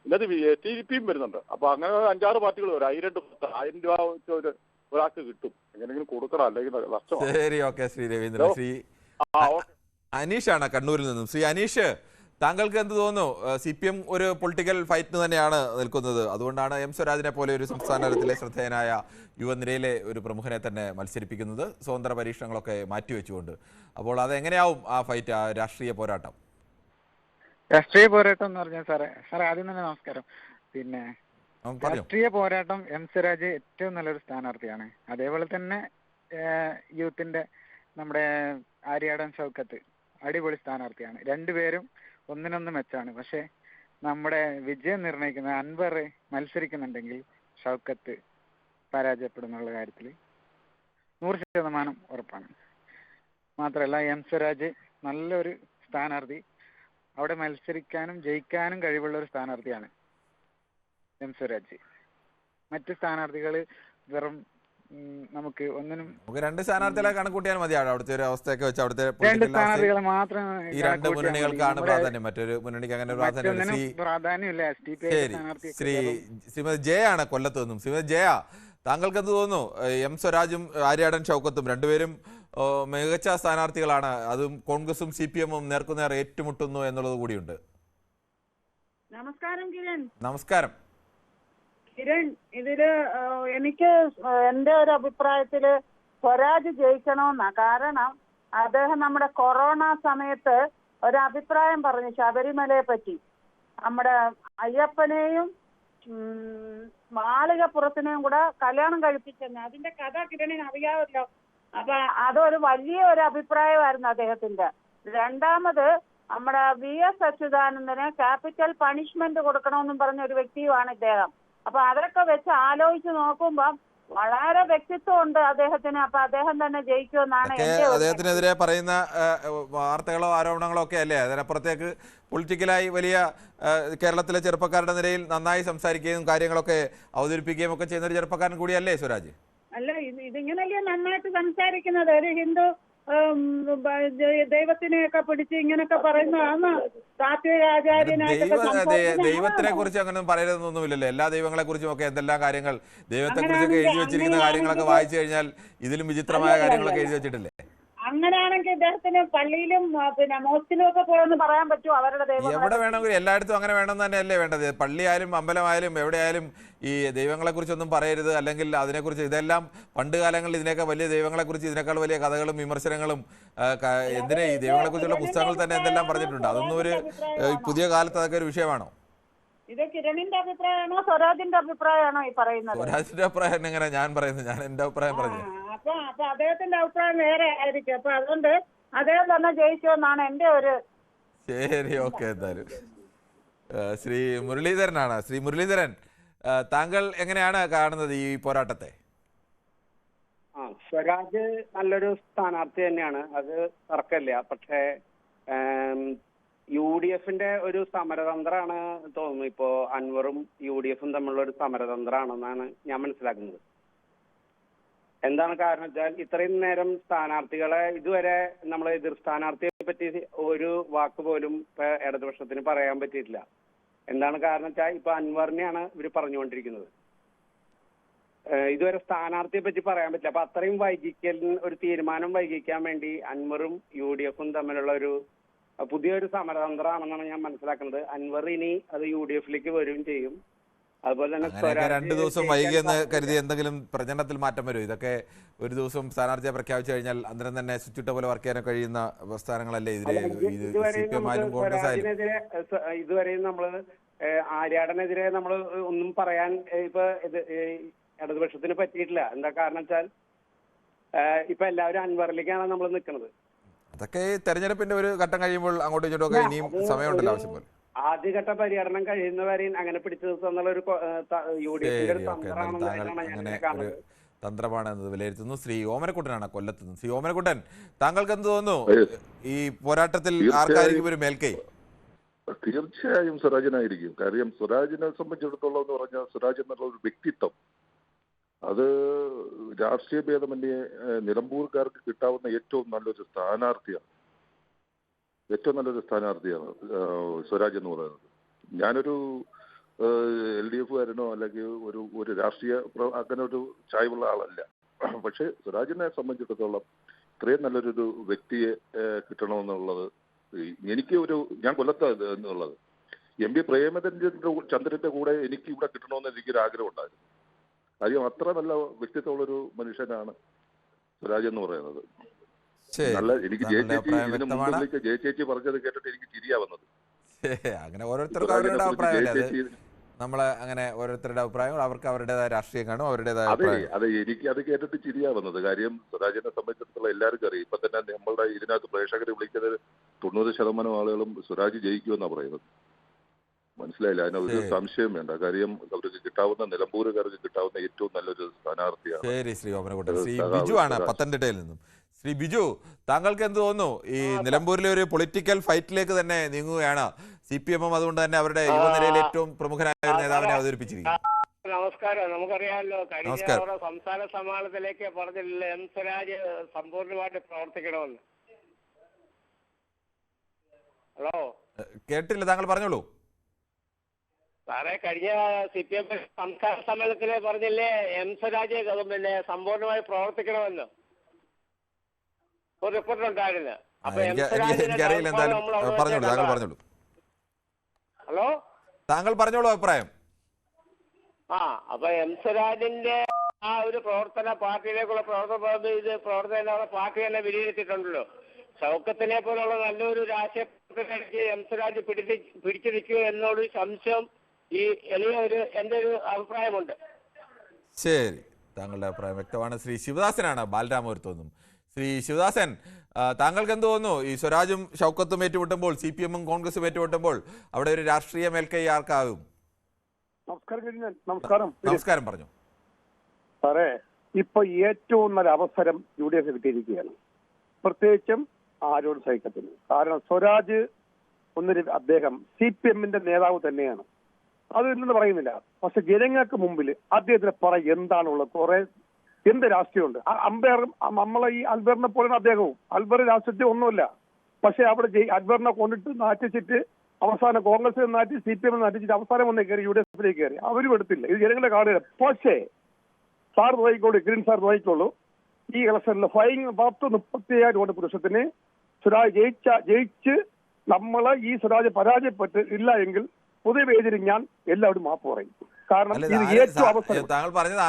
ഇന്നത്തെ STP-യും വരുന്നുണ്ട്. അപ്പൊ അങ്ങനെ 5-6 പാർട്ടികൾ വരും. 1,000 രൂപ വെച്ച് ഒരാൾക്ക് കിട്ടും. എങ്ങനെയെങ്കിലും കൊടുക്കണം, അല്ലെങ്കിൽ നഷ്ടമാണ്. ശരി, ഓക്കെ. ശ്രീ രവീന്ദ്രൻ. ശ്രീ അനീഷാണ് കണ്ണൂരിൽ നിന്നും. ശ്രീ അനീഷ്, താങ്കൾക്ക് എന്ത് തോന്നുന്നു? CPM ഒരു പൊളിറ്റിക്കൽ ഫൈറ്റിന് തന്നെയാണ് നിൽക്കുന്നത്. അതുകൊണ്ടാണ് സ്വരാജിനെ പോലെ ഒരു സംസ്ഥാന തലത്തിലെ ശ്രദ്ധേയനായ യുവനിരയിലെ ഒരു പ്രമുഖനെ തന്നെ മത്സരിപ്പിക്കുന്നത്, സ്വതന്ത്ര പരീക്ഷണങ്ങളൊക്കെ മാറ്റിവെച്ചുകൊണ്ട്. അപ്പോൾ അതെങ്ങനെയാവും ആ ഫൈറ്റ്, ആ രാഷ്ട്രീയ പോരാട്ടം? രാഷ്ട്രീയ പോരാട്ടം എന്ന് പറഞ്ഞാൽ സാറേ ആദ്യം തന്നെ നമസ്കാരം. പിന്നെ രാഷ്ട്രീയ പോരാട്ടം സ്വരാജ് ഏറ്റവും നല്ലൊരു സ്ഥാനാർത്ഥിയാണ്. അതേപോലെ തന്നെ യൂത്തിന്റെ നമ്മുടെ ആര്യാടൻ ഷൗക്കത്ത് അടിപൊളി സ്ഥാനാർത്ഥിയാണ്. രണ്ടുപേരും ഒന്നിനൊന്ന് മെച്ചാണ്. പക്ഷെ നമ്മുടെ വിജയം നിർണ്ണയിക്കുന്ന അൻവർ മത്സരിക്കുന്നുണ്ടെങ്കിൽ ഷൗക്കത്ത് പരാജയപ്പെടുന്നുള്ള കാര്യത്തിൽ 100% ഉറപ്പാണ്. മാത്രമല്ല സ്വരാജ് നല്ലൊരു സ്ഥാനാർത്ഥി, അവിടെ മത്സരിക്കാനും ജയിക്കാനും കഴിവുള്ള ഒരു സ്ഥാനാർത്ഥിയാണ് സ്വരാജ്. മറ്റ് സ്ഥാനാർത്ഥികൾ വെറും നമുക്ക് ഒന്നിനും 2 സ്ഥാനാർത്ഥികളെ കണക്കൂട്ടിയാൽ മതി. അവിടുത്തെ ഒരു അവസ്ഥയൊക്കെ വെച്ച് അവിടുത്തെ 2 സ്ഥാനാർത്ഥികളെ മാത്രം ഈ 2 മുന്നണികൾക്കാണ് പ്രാധാന്യം, മറ്റൊരു മുന്നണിക്ക് അങ്ങനെ പ്രാധാന്യമില്ല. ശ്രീമതി ജയ ആണ് കൊല്ലത്ത് നിന്നും. ശ്രീമതി ജയ, താങ്കൾക്ക് എന്ത് തോന്നുന്നു? സ്വരാജും ആര്യാടൻ ഷൗക്കത്തും രണ്ടുപേരും മികച്ച സ്ഥാനാർത്ഥികളാണ്. അതും കോൺഗ്രസും CPM-ഉം നേർക്കുനേർ ഏറ്റുമുട്ടുന്നു എന്നുള്ളത് കൂടിയുണ്ട്. നമസ്കാരം കിരൺ. നമസ്കാരം. കിരൺ, ഇതില് എനിക്ക് എന്റെ ഒരു അഭിപ്രായത്തില് സ്വരാജ് ജയിക്കണമെന്നാ. കാരണം അദ്ദേഹം നമ്മുടെ കൊറോണ സമയത്ത് ഒരഭിപ്രായം പറഞ്ഞു ശബരിമലയെ പറ്റി. നമ്മുടെ അയ്യപ്പനെയും മാളികപ്പുറത്തിനെയും കൂടെ കല്യാണം കഴിപ്പിച്ചെന്ന്. അതിന്റെ കഥ കിരണിന് അറിയാമല്ലോ. അപ്പൊ അതൊരു വലിയ ഒരു അഭിപ്രായമായിരുന്നു അദ്ദേഹത്തിന്റെ. രണ്ടാമത് നമ്മുടെ VS അച്യുതാനന്ദന് ക്യാപിറ്റൽ പണിഷ്മെന്റ് കൊടുക്കണമെന്നും പറഞ്ഞ ഒരു വ്യക്തിയുമാണ് ഇദ്ദേഹം. അപ്പൊ അതൊക്കെ വെച്ച് ആലോചിച്ച് നോക്കുമ്പം വളരെ വ്യക്തിത്വമുണ്ട് അദ്ദേഹത്തിന്. അപ്പൊ അദ്ദേഹം തന്നെ ജയിക്കുമെന്നാണ് അദ്ദേഹത്തിനെതിരെ പറയുന്ന വാർത്തകളോ ആരോപണങ്ങളോ ഒക്കെ അല്ലേ? അതിനപ്പുറത്തേക്ക് പൊളിറ്റിക്കലായി വലിയ കേരളത്തിലെ ചെറുപ്പക്കാരുടെ നിരയിൽ നന്നായി സംസാരിക്കുകയും കാര്യങ്ങളൊക്കെ അവതരിപ്പിക്കുകയും ഒക്കെ ചെയ്യുന്ന ഒരു ചെറുപ്പക്കാരൻ കൂടിയല്ലേ സ്വരാജ്? അല്ല, ഇതിങ്ങനല്ലേ നന്നായിട്ട് സംസാരിക്കുന്നത്. ഒരു ഹിന്ദു ദൈവത്തിനെയൊക്കെ പിടിച്ച് ഇങ്ങനൊക്കെ പറയുന്നതാണ് താത്വിക ആചാര്യനായിട്ടൊക്കെ. ദൈവത്തിനെ കുറിച്ച് അങ്ങനെ പറയരുതെന്നൊന്നുമില്ലല്ലോ. എല്ലാ ദൈവങ്ങളെ കുറിച്ചും ഒക്കെ എന്തെല്ലാം കാര്യങ്ങൾ ദൈവത്തെ കുറിച്ചൊക്കെ എഴുതി വെച്ചിരിക്കുന്ന കാര്യങ്ങളൊക്കെ വായിച്ചു കഴിഞ്ഞാൽ ഇതിലും വിചിത്രമായ കാര്യങ്ങളൊക്കെ എഴുതി വെച്ചിട്ടില്ലേ? അങ്ങനെയാണെങ്കിൽ ഇദ്ദേഹത്തിന് പള്ളിയിലും പിന്നെ മോസ്കിലും ഒക്കെ പോയെന്ന് പറയാൻ പറ്റുമോ? അവരുടെ ദൈവം എവിടെ വേണമെങ്കിലും എല്ലായിടത്തും അങ്ങനെ വേണമെന്ന് തന്നെയല്ലേ വേണ്ടത്? പള്ളിയായാലും അമ്പലമായാലും എവിടെയായാലും ഈ ദൈവങ്ങളെ കുറിച്ചൊന്നും പറയരുത്, അല്ലെങ്കിൽ അതിനെക്കുറിച്ച് ഇതെല്ലാം പണ്ട് കാലങ്ങളിൽ ഇതിനേക്കാൾ വലിയ ദൈവങ്ങളെ കുറിച്ച് ഇതിനേക്കാൾ വലിയ കഥകളും വിമർശനങ്ങളും എന്തിനാ ഈ ദൈവങ്ങളെ കുറിച്ചുള്ള പുസ്തകങ്ങൾ തന്നെ എന്തെല്ലാം പറഞ്ഞിട്ടുണ്ട്. അതൊന്നും ഒരു പുതിയ കാലത്ത് അതൊക്കെ ഒരു വിഷയമാണോ? ഇത് കിരണിന്റെ അഭിപ്രായമാണോ സ്വരാജിന്റെ അഭിപ്രായമാണോ ഈ പറയുന്നത്? സ്വരാജിന്റെ അഭിപ്രായം എങ്ങനെ ഞാൻ പറയുന്നത്? ഞാൻ എന്റെ അഭിപ്രായം പറഞ്ഞു. അപ്പൊ അദ്ദേഹത്തിന്റെ അഭിപ്രായം വേറെ ആയിരിക്കും. അപ്പൊ അതുകൊണ്ട് അദ്ദേഹം തന്നെ ജയിക്കുമെന്നാണ് എന്റെ ഒരു. ശരി, ഓക്കെ. എന്തായാലും ശ്രീ മുരളീധരനാണ്. ശ്രീ മുരളീധരൻ, താങ്കൾ എങ്ങനെയാണ് കാണുന്നത് ഈ പോരാട്ടത്തെ? സ്വരാജ് നല്ലൊരു സ്ഥാനാർത്ഥി തന്നെയാണ്, അത് തർക്കമില്ല. പക്ഷേ UDFന്റെ ഒരു സമരതന്ത്രമാണ് തോന്നുന്നു. ഇപ്പോ അൻവറും UDFും തമ്മിലുള്ള ഒരു സമരതന്ത്രമാണെന്നാണ് ഞാൻ മനസ്സിലാക്കുന്നത്. എന്താണ് കാരണം വെച്ചാൽ ഇത്രയും നേരം സ്ഥാനാർത്ഥികളെ ഇതുവരെ നമ്മൾ എതിർ സ്ഥാനാർത്ഥിയെ പറ്റി ഒരു വാക്ക് പോലും ഇടതുപക്ഷത്തിന് പറയാൻ പറ്റിയിട്ടില്ല. എന്താണ് കാരണം വെച്ചാൽ ഇപ്പൊ അൻവറിനെയാണ് ഇവർ പറഞ്ഞുകൊണ്ടിരിക്കുന്നത്. ഇതുവരെ സ്ഥാനാർത്ഥിയെ പറ്റി പറയാൻ പറ്റില്ല. അപ്പൊ അത്രയും ഒരു തീരുമാനം വൈകിക്കാൻ വേണ്ടി അൻവറും UDFും തമ്മിലുള്ള ഒരു പുതിയൊരു സമരതന്ത്രമാണെന്നാണ് ഞാൻ മനസ്സിലാക്കുന്നത്. അൻവർ ഇനി അത് UDFിലേക്ക് വരികയും ചെയ്യും. അതുപോലെ തന്നെ 2 ദിവസം വൈകിയെന്ന് കരുതി എന്തെങ്കിലും പ്രചരണത്തിൽ മാറ്റം വരും? ഇതൊക്കെ ഒരു ദിവസം സ്ഥാനാർത്ഥിയെ പ്രഖ്യാപിച്ചു കഴിഞ്ഞാൽ അന്നേരം തന്നെ സ്വിച്ചിട്ട പോലെ വർക്ക് ചെയ്യാൻ കഴിയുന്ന സ്ഥാനങ്ങളല്ലേ ഇതുവരെയും നമ്മൾ ആര്യാടനെതിരെ നമ്മൾ ഒന്നും പറയാൻ ഇപ്പൊ ഇടതുപക്ഷത്തിന് പറ്റിയിട്ടില്ല. എന്താ കാരണം വെച്ചാൽ ഇപ്പൊ എല്ലാവരും അൻവറിലേക്കാണ് നമ്മൾ നിൽക്കുന്നത്. അതൊക്കെ തെരഞ്ഞെടുപ്പിന്റെ ഒരു ഘട്ടം കഴിയുമ്പോൾ അങ്ങോട്ടും ഇങ്ങോട്ടൊക്കെ ഇനിയും സമയമുണ്ടല്ലോ ആവശ്യം പോലെ. ആദ്യഘട്ട പര്യടനം കഴിയുന്നവരെയും അങ്ങനെ പിടിച്ചു നിർത്തുന്നുള്ള ഒരു തന്ത്രമാണ് എന്നത് വിലയിരുത്തുന്നു. ശ്രീ ഓമനക്കുട്ടനാണ് കൊല്ലത്ത് നിന്ന്. ശ്രീ ഓമനക്കുട്ടൻ, താങ്കൾക്ക് എന്ത് തോന്നുന്നു ഈ പോരാട്ടത്തിൽ ആർക്കായിരിക്കും ഒരു മേൽക്കൈ? തീർച്ചയായും സ്വരാജിനായിരിക്കും. കാര്യം സ്വരാജിനെ സംബന്ധിച്ചിടത്തോളം എന്ന് പറഞ്ഞാൽ സ്വരാജ് എന്നുള്ള ഒരു വ്യക്തിത്വം, അത് രാഷ്ട്രീയ ഭേദമന്യേ നിലമ്പൂർക്കാർക്ക് കിട്ടാവുന്ന ഏറ്റവും നല്ലൊരു സ്ഥാനാർത്ഥിയാണ്. സ്വരാജ് എന്ന് പറയുന്നത്. ഞാനൊരു LDFകാരനോ അല്ലെങ്കിൽ ഒരു രാഷ്ട്രീയ അങ്ങനെ ഒരു ചായ്വുള്ള ആളല്ല. പക്ഷെ സ്വരാജിനെ സംബന്ധിച്ചിടത്തോളം ഇത്രയും നല്ലൊരു വ്യക്തിയെ കിട്ടണമെന്നുള്ളത് ഞാൻ കൊല്ലത്ത് എന്നുള്ളത് MP പ്രേമചന്ദ്രന്റെ കൂടെ എനിക്ക് ഇവിടെ കിട്ടണമെന്ന് എനിക്കൊരു ആഗ്രഹം ഉണ്ടായിരുന്നു. കാര്യം അത്ര നല്ല വ്യക്തിത്വമുള്ളൊരു മനുഷ്യനാണ് സ്വരാജ് എന്ന് പറയുന്നത്. നല്ല എനിക്ക് ജയചേച്ചി പറഞ്ഞത് കേട്ടിട്ട് എനിക്ക് ചിരിയാ വന്നത്. അങ്ങനെ ഓരോരുത്തർക്കും അവരുടെ അഭിപ്രായം. നമ്മള് അങ്ങനെ ഓരോരുത്തരുടെ അഭിപ്രായം, അവർക്ക് അവരുടേതായ രാഷ്ട്രീയം കാണും, അവരുടേതായ. അതെ, എനിക്ക് അത് കേട്ടിട്ട് ചിരിയാ വന്നത്. കാര്യം സ്വരാജിനെ സംബന്ധിച്ചിടത്തോളം എല്ലാവർക്കും അറിയാം. ഇപ്പൊ തന്നെ നമ്മളുടെ ഇതിനകത്ത് പ്രേക്ഷകരെ വിളിക്കുന്നത് 90% ആളുകളും സ്വരാജ് ജയിക്കുമെന്നാണ് പറയുന്നത്. മനസ്സിലായില്ല, അതിനൊരു സംശയം വേണ്ട. കാര്യം അവർക്ക് കിട്ടാവുന്ന നിലമ്പൂരുകാർക്ക് കിട്ടാവുന്ന ഏറ്റവും നല്ലൊരു സ്ഥാനാർത്ഥിയാണ്. ശരി, ശ്രീ ഓമനക്കുട്ടൻ. ശ്രീ ബിജു ആണ് പത്തനംതിട്ടയിൽ നിന്നും. ശ്രീ ബിജു, താങ്കൾക്ക് എന്ത് തോന്നുന്നു? ഈ നിലമ്പൂരിലെ ഒരു പൊളിറ്റിക്കൽ ഫൈറ്റിലേക്ക് തന്നെ നീങ്ങുകയാണ് CPM. അതുകൊണ്ട് തന്നെ അവരുടെ യുവനിരയിൽ ഏറ്റവും പ്രമുഖനായ ഒരു നേതാവിനെ അവതരിപ്പിച്ചിരിക്കുന്നു. നമസ്കാരം. നമുക്കറിയാമല്ലോ, കഴിഞ്ഞ സംസ്ഥാന സമ്മേളനത്തിലേക്ക് പറഞ്ഞില്ല M. സ്വരാജ് സമ്പൂർണ്ണമായിട്ട് പ്രവർത്തിക്കണമെന്ന്. ഹലോ, കേട്ടില്ല, താങ്കൾ പറഞ്ഞോളൂ. സാറേ, കഴിഞ്ഞ CPM സംസ്ഥാന സമ്മേളനത്തില് പറഞ്ഞില്ലേ M. സ്വരാജ് പിന്നെ സമ്പൂർണ്ണമായി പ്രവർത്തിക്കണമെന്ന് ഒരു റിപ്പോർട്ട് ഉണ്ടായിരുന്നു. എനിക്കറിയില്ല, എന്തായാലും പറഞ്ഞോളൂ, താങ്കൾ പറഞ്ഞോളൂ. ഹലോ, താങ്കൾ പറഞ്ഞോളൂ അഭിപ്രായം. അപ്പൊ M. സ്വരാജിന്റെ ആ ഒരു പാർട്ടിയിലേക്കുള്ള പ്രവർത്തനം പാർട്ടി തന്നെ വിലയിരുത്തിയിട്ടുണ്ടല്ലോ. ഷൗക്കത്തിനെ പോലുള്ള നല്ലൊരു രാഷ്ട്രീയ പ്രവർത്തകർക്ക് എം സ്വരാജ് പിടിച്ചു നിൽക്കുക എന്നൊരു സംശയം ഈ എന്റെ ഒരു അഭിപ്രായമുണ്ട്. ശരി, താങ്കളുടെ അഭിപ്രായം വ്യക്തമാണ്. ശ്രീ ശിവദാസനാണ് ബാലരാമപുരത്ത് നിന്നും. ശ്രീ ശിവദാസൻ, താങ്കൾക്ക് എന്ത് തോന്നുന്നു? ഈ സ്വരാജും ഷൗക്കത്തും ഏറ്റുമുട്ടുമ്പോൾ, CPM-ഉം കോൺഗ്രസും ഏറ്റുമുട്ടുമ്പോൾ അവിടെ ഒരു രാഷ്ട്രീയ മേൽക്കൈ ആർക്കാവും? നമസ്കാരം, പറഞ്ഞു സാറേ. ഇപ്പൊ ഏറ്റവും നല്ല അവസരം UDF കിട്ടിയിരിക്കുകയാണ്, പ്രത്യേകിച്ചും ആരോട് സൈക്കത്തിന്. കാരണം സ്വരാജ് അദ്ദേഹം CPM-ന്റെ നേതാവ് തന്നെയാണ്, അത് ഇല്ലെന്ന് പറയുന്നില്ല. പക്ഷെ ജനങ്ങൾക്ക് മുമ്പിൽ അദ്ദേഹത്തിന് എന്താണുള്ളത്? കുറെ എന്ത് രാഷ്ട്രീയമുണ്ട്. നമ്മളെ ഈ അൽബറിനെ പോലെയാണ് അദ്ദേഹവും. അൽബർ രാഷ്ട്രീയത്തിൽ ഒന്നുമില്ല. പക്ഷെ അവിടെ അൽബറിനെ കൊണ്ടിട്ട് നാറ്റിച്ചിട്ട് അവസാനം കോൺഗ്രസിൽ നാറ്റി CPM നാറ്റിച്ചിട്ട് അവസാനം വന്ന് കയറി UDF-ലേക്ക് കയറി. അവരും എടുത്തില്ല. ഇത് ജനങ്ങളെ കാണുക. പക്ഷേ സാർ നോക്കിക്കോളൂ, ഗ്രീൻ സാർ നോക്കിക്കോളൂ, ഈ ഇലക്ഷനിൽ 37 വോട്ട് പുരുഷത്തിന് സ്വരാജ് ജയിച്ച് നമ്മളെ ഈ സ്വരാജ് പരാജയപ്പെട്ട് ഇല്ല എങ്കിൽ പുതിയ പേജിൽ ഞാൻ എല്ലാവരും മാപ്പ് പറയും. കാരണം ഇത് ഏറ്റവും അവസരം. താങ്കൾ പറഞ്ഞത്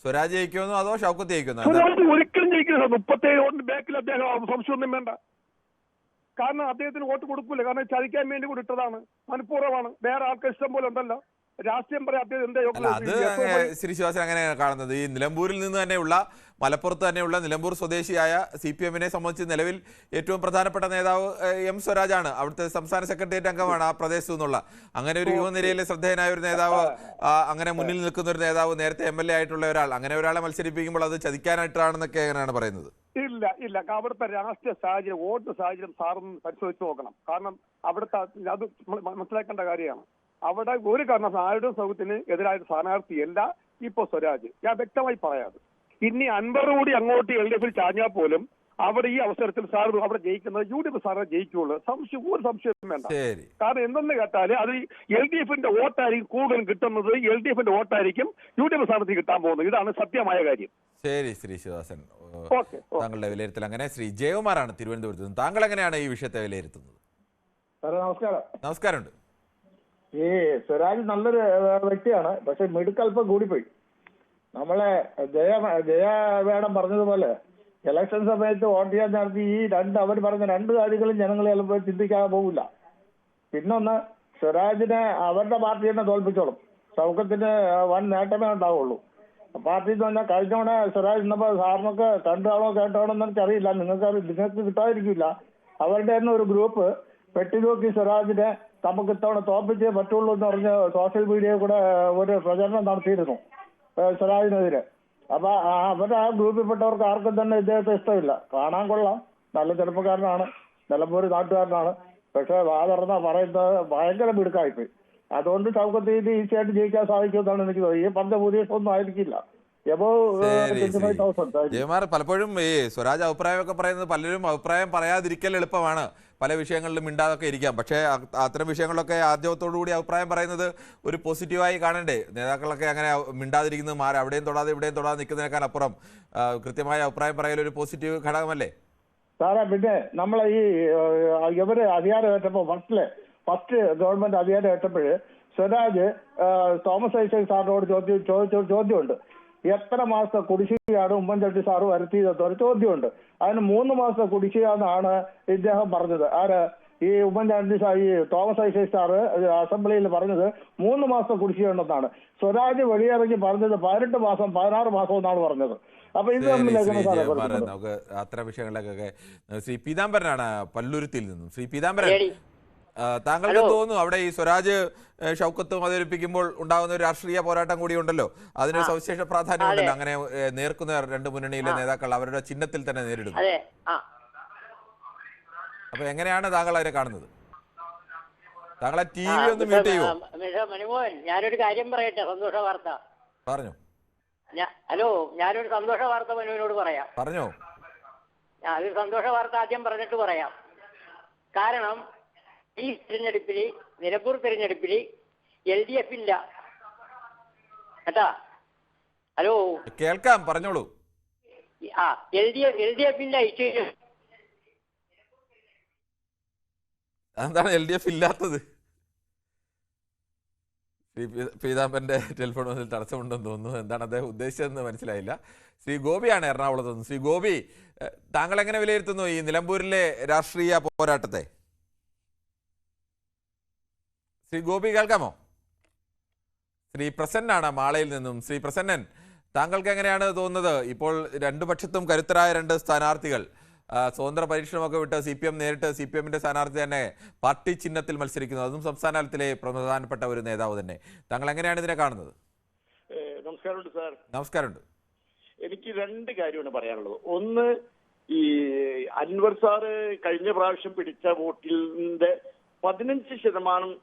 സ്വരാജ് ജയിക്കുമെന്നോ അതോ ഷൗക്കത്ത് ജയിക്കുന്നോ? സ്വരാജ് ഒരിക്കലും ജയിക്കില്ല. 37 വോട്ടിന് ബാക്കിൽ അദ്ദേഹം സംശയമൊന്നും വേണ്ട. കാരണം അദ്ദേഹത്തിന് വോട്ട് കൊടുക്കൂല. കാരണം ചതിക്കാൻ വേണ്ടി കൂടി ഇട്ടതാണ്, മനഃപൂർവ്വമാണ്. വേറെ ആൾക്ക് ഇഷ്ടം പോലെ ഉണ്ടല്ലോ. രാഷ്ട്രീയം പറയാം അദ്ദേഹം എന്താ. അത് ശ്രീ ശിവദാസൻ അങ്ങനെയാണ് കാണുന്നത്. ഈ നിലമ്പൂരിൽ നിന്ന് തന്നെയുള്ള, മലപ്പുറത്ത് തന്നെയുള്ള നിലമ്പൂർ സ്വദേശിയായ CPM-നെ സംബന്ധിച്ച് നിലവിൽ ഏറ്റവും പ്രധാനപ്പെട്ട നേതാവ് M സ്വരാജാണ്. അവിടുത്തെ സംസ്ഥാന സെക്രട്ടേറിയറ്റ് അംഗമാണ് ആ പ്രദേശത്തു നിന്നുള്ള. അങ്ങനെ ഒരു യുവനിരയിലെ ശ്രദ്ധേയനായ ഒരു നേതാവ്, അങ്ങനെ മുന്നിൽ നിൽക്കുന്ന ഒരു നേതാവ്, നേരത്തെ MLA ആയിട്ടുള്ള ഒരാൾ, അങ്ങനെ ഒരാളെ മത്സരിപ്പിക്കുമ്പോൾ അത് ചതിക്കാനായിട്ടാണെന്നൊക്കെ എങ്ങനെയാണ് പറയുന്നത്? ഇല്ല. അവിടുത്തെ രാഷ്ട്രീയ സാഹചര്യം, വോട്ട് സാഹചര്യം സാറൊന്ന് പരിശോധിച്ച് നോക്കണം. കാരണം അവിടുത്തെ അത് മനസ്സിലാക്കേണ്ട കാര്യമാണ്. അവിടെ ഒരു കാരണം ആരുടെ സൗഖ്യത്തിന് എതിരായ സ്ഥാനാർത്ഥിയല്ല ഇപ്പൊ സ്വരാജ്. ഞാൻ വ്യക്തമായി പറയാതെ ഇനി 50 കൂടി അങ്ങോട്ട് LDF-ൽ ചാഞ്ഞാൽ പോലും അവിടെ ഈ അവസരത്തിൽ സാർ അവിടെ ജയിക്കുന്നത് UDF സാറെ ജയിക്കുള്ളൂ. ഒരു സംശയം വേണ്ട. കാരണം എന്തെന്ന് കേട്ടാല് അത് LDF-ന്റെ വോട്ടായിരിക്കും കൂടുതലും കിട്ടുന്നത്. LDF-ന്റെ വോട്ടായിരിക്കും UDF സ്ഥാനത്ത് കിട്ടാൻ പോകുന്നത്. ഇതാണ് സത്യമായ കാര്യം. ശരി ശ്രീ ശിവദാസൻ, താങ്കളുടെ വിലയിരുത്തൽ അങ്ങനെ. ശ്രീ ജയകുമാറാണ് തിരുവനന്തപുരത്ത് നിന്ന്. താങ്കൾ എങ്ങനെയാണ് ഈ വിഷയത്തെ വിലയിരുത്തുന്നത്? നമസ്കാരമുണ്ട്. ഈ സ്വരാജ് നല്ലൊരു വ്യക്തിയാണ്, പക്ഷെ മിടുക്കൽപ്പം കൂടിപ്പോയി. നമ്മളെ ജയ വേണം പറഞ്ഞതുപോലെ ഇലക്ഷൻ സമയത്ത് വോട്ട് ചെയ്യാൻ നടത്തി അവർ പറഞ്ഞ 2 കാര്യങ്ങളും ജനങ്ങൾ ചിലപ്പോൾ ചിന്തിക്കാതെ പോകില്ല. പിന്നൊന്ന്, സ്വരാജിനെ അവരുടെ പാർട്ടി തന്നെ തോൽപ്പിച്ചോളും. ഷൗക്കത്തിന് വൻ നേട്ടമേ ഉണ്ടാവുള്ളൂ. പാർട്ടി എന്ന് പറഞ്ഞാൽ കഴിഞ്ഞോണ സ്വരാജ് ഇന്നപ്പോ സാറിനൊക്കെ കണ്ടാണോ കേട്ടാണോ എന്ന് എനിക്കറിയില്ല, നിങ്ങൾക്ക് കിട്ടാതിരിക്കില്ല. അവരുടെ തന്നെ ഒരു ഗ്രൂപ്പ് പെട്ടി നോക്കി സ്വരാജിനെ നമുക്ക് ഇത്തവണ തോൽപ്പിച്ചേ പറ്റുള്ളൂ എന്ന് പറഞ്ഞ് സോഷ്യൽ മീഡിയയിൽ കൂടെ ഒരു പ്രചരണം നടത്തിയിരുന്നു സ്വരാജിനെതിരെ. അപ്പൊ അവരുടെ ആ ഗ്രൂപ്പിൽപ്പെട്ടവർക്ക് ആർക്കും തന്നെ ഇദ്ദേഹത്തെ ഇഷ്ടമില്ല. കാണാൻ കൊള്ളാം, നല്ല ചെറുപ്പക്കാരനാണ്, നിലമ്പൂർ നാട്ടുകാരനാണ്. പക്ഷെ വാതുറന്ന പറയുന്നത് ഭയങ്കര മിടുക്കായിപ്പോയി. അതുകൊണ്ട് ഷൗക്കത്ത് ഈസിയായിട്ട് ജയിക്കാൻ സാധിക്കുമെന്നാണ് എനിക്ക് തോന്നുന്നത്. ഈ പഞ്ചഭൂരിപക്ഷം ഒന്നും ആയിരിക്കില്ല. ജയകുമാർ, പലപ്പോഴും ഈ സ്വരാജ് അഭിപ്രായമൊക്കെ പറയുന്നത് പലരും അഭിപ്രായം പറയാതിരിക്കൽ എളുപ്പമാണ്, പല വിഷയങ്ങളിലും മിണ്ടാതൊക്കെ ഇരിക്കാം. പക്ഷേ അത്തരം വിഷയങ്ങളിലൊക്കെ ആദ്യത്തോടുകൂടി അഭിപ്രായം പറയുന്നത് ഒരു പോസിറ്റീവായി കാണണ്ടേ? നേതാക്കളൊക്കെ അങ്ങനെ മിണ്ടാതിരിക്കുന്നത് അവിടെയും തൊടാതെ ഇവിടെയും തൊടാതെ നിൽക്കുന്നതിനേക്കാൾ അപ്പുറം കൃത്യമായ അഭിപ്രായം പറയൽ ഒരു പോസിറ്റീവ് ഘടകമല്ലേ സാറേ? പിന്നെ നമ്മളെ ഈ ഇവര് അധികാരം ഏറ്റപ്പോൾ ഫസ്റ്റ് ഗവൺമെന്റ് അധികാരം ഏറ്റപ്പോൾ സ്വരാജ് തോമസ് ഐസക് സാറിനോട് ചോദിച്ചൊരു ചോദ്യമുണ്ട്. എത്ര മാസത്തെ കുടിശ്ശികയാണ് ഉമ്മൻചാണ്ടി സാറ് വരുത്തിയത് ഒരു ചോദ്യമുണ്ട്. അതിന് 3 മാസത്തെ കുടിശ്ശികയെന്നാണ് ഇദ്ദേഹം പറഞ്ഞത്. ഈ ഉമ്മൻചാണ്ടി ഈ തോമസ് ഐസക് സാറ് അസംബ്ലിയിൽ പറഞ്ഞത് 3 മാസത്തെ കുടിശ്ശികയുണ്ടെന്നാണ്. സ്വരാജ് വെളിയിറങ്ങി പറഞ്ഞത് 18 മാസം 16 മാസം എന്നാണ് പറഞ്ഞത്. അപ്പൊ ഇത് നമുക്ക് അത്തരം വിഷയങ്ങളിലേക്കൊക്കെ ശ്രീ പീതാംബരനാണ് പല്ലൂരുത്തിയിൽ നിന്നും. ശ്രീ പീതാംബരൻ, താങ്കൾക്ക് തോന്നുന്നു അവിടെ ഈ സ്വരാജ് ഷൗക്കത്തും അവതരിപ്പിക്കുമ്പോൾ ഉണ്ടാകുന്ന ഒരു രാഷ്ട്രീയ പോരാട്ടം കൂടി ഉണ്ടല്ലോ, അതിനൊരു സവിശേഷ പ്രാധാന്യം ഉണ്ടല്ലോ. അങ്ങനെ നേർക്കുന്ന 2 മുന്നണിയിലെ നേതാക്കൾ അവരുടെ ചിഹ്നത്തിൽ തന്നെ നേരിടുന്നു. അപ്പൊ എങ്ങനെയാണ് താങ്കൾ അതിനെ കാണുന്നത്? താങ്കളെ TV ഒന്ന് മ്യൂട്ട് ചെയ്യുമോ? ഞാനൊരു കാര്യം പറയട്ടെ, സന്തോഷ വാർത്ത പറഞ്ഞു. ഹലോ, ഞാനൊരു സന്തോഷ വാർത്ത മനുവിനോട് പറയാം. പറഞ്ഞോ. അതൊരു സന്തോഷ വാർത്ത ആദ്യം പറഞ്ഞിട്ട് പറയാം. കാരണം ഈ തിരഞ്ഞെടുപ്പിൽ, നിലമ്പൂർ തിരഞ്ഞെടുപ്പിൽ LDF ഇല്ല കേട്ടാ. ഹലോ, കേൾക്കാം, പറഞ്ഞോളൂ. LDF ഇല്ല. എന്താണ് LDF ഇല്ലാത്തത്? ശ്രീ പീതാംബരൻ്റെ ടെലിഫോൺ വന്നിൽ തടസ്സമുണ്ടെന്ന് തോന്നുന്നു. എന്താണ് അദ്ദേഹം ഉദ്ദേശിച്ചതെന്ന് മനസ്സിലായില്ല. ശ്രീ ഗോപിയാണ് എറണാകുളത്ത് നിന്ന്. ശ്രീ ഗോപി, താങ്കൾ എങ്ങനെ വിലയിരുത്തുന്നു ഈ നിലമ്പൂരിലെ രാഷ്ട്രീയ പോരാട്ടത്തെ? ശ്രീ ഗോപി കേൾക്കാമോ? ശ്രീ പ്രസന്നാണ് മാളയിൽ നിന്നും. ശ്രീ പ്രസന്നൻ, താങ്കൾക്ക് എങ്ങനെയാണ് തോന്നുന്നത്? ഇപ്പോൾ രണ്ടു പക്ഷത്തും കരുത്തരായ രണ്ട് സ്ഥാനാർത്ഥികൾ, സ്വതന്ത്ര പരീക്ഷണമൊക്കെ വിട്ട് CPM നേരിട്ട് CPM-ന്റെ സ്ഥാനാർത്ഥി തന്നെ പാർട്ടി ചിഹ്നത്തിൽ മത്സരിക്കുന്നു, അതും സംസ്ഥാന തലത്തിലെ പ്രധാനപ്പെട്ട ഒരു നേതാവ് തന്നെ. താങ്കൾ എങ്ങനെയാണ് ഇതിനെ കാണുന്നത്? നമസ്കാരമുണ്ട് സാർ. നമസ്കാരമുണ്ട്. എനിക്ക് രണ്ട് കാര്യമാണ് പറയാനുള്ളത്. ഒന്ന്, ഈ അൻവർ സാറ് കഴിഞ്ഞ പ്രാവശ്യം പിടിച്ച വോട്ടിന്റെ 15%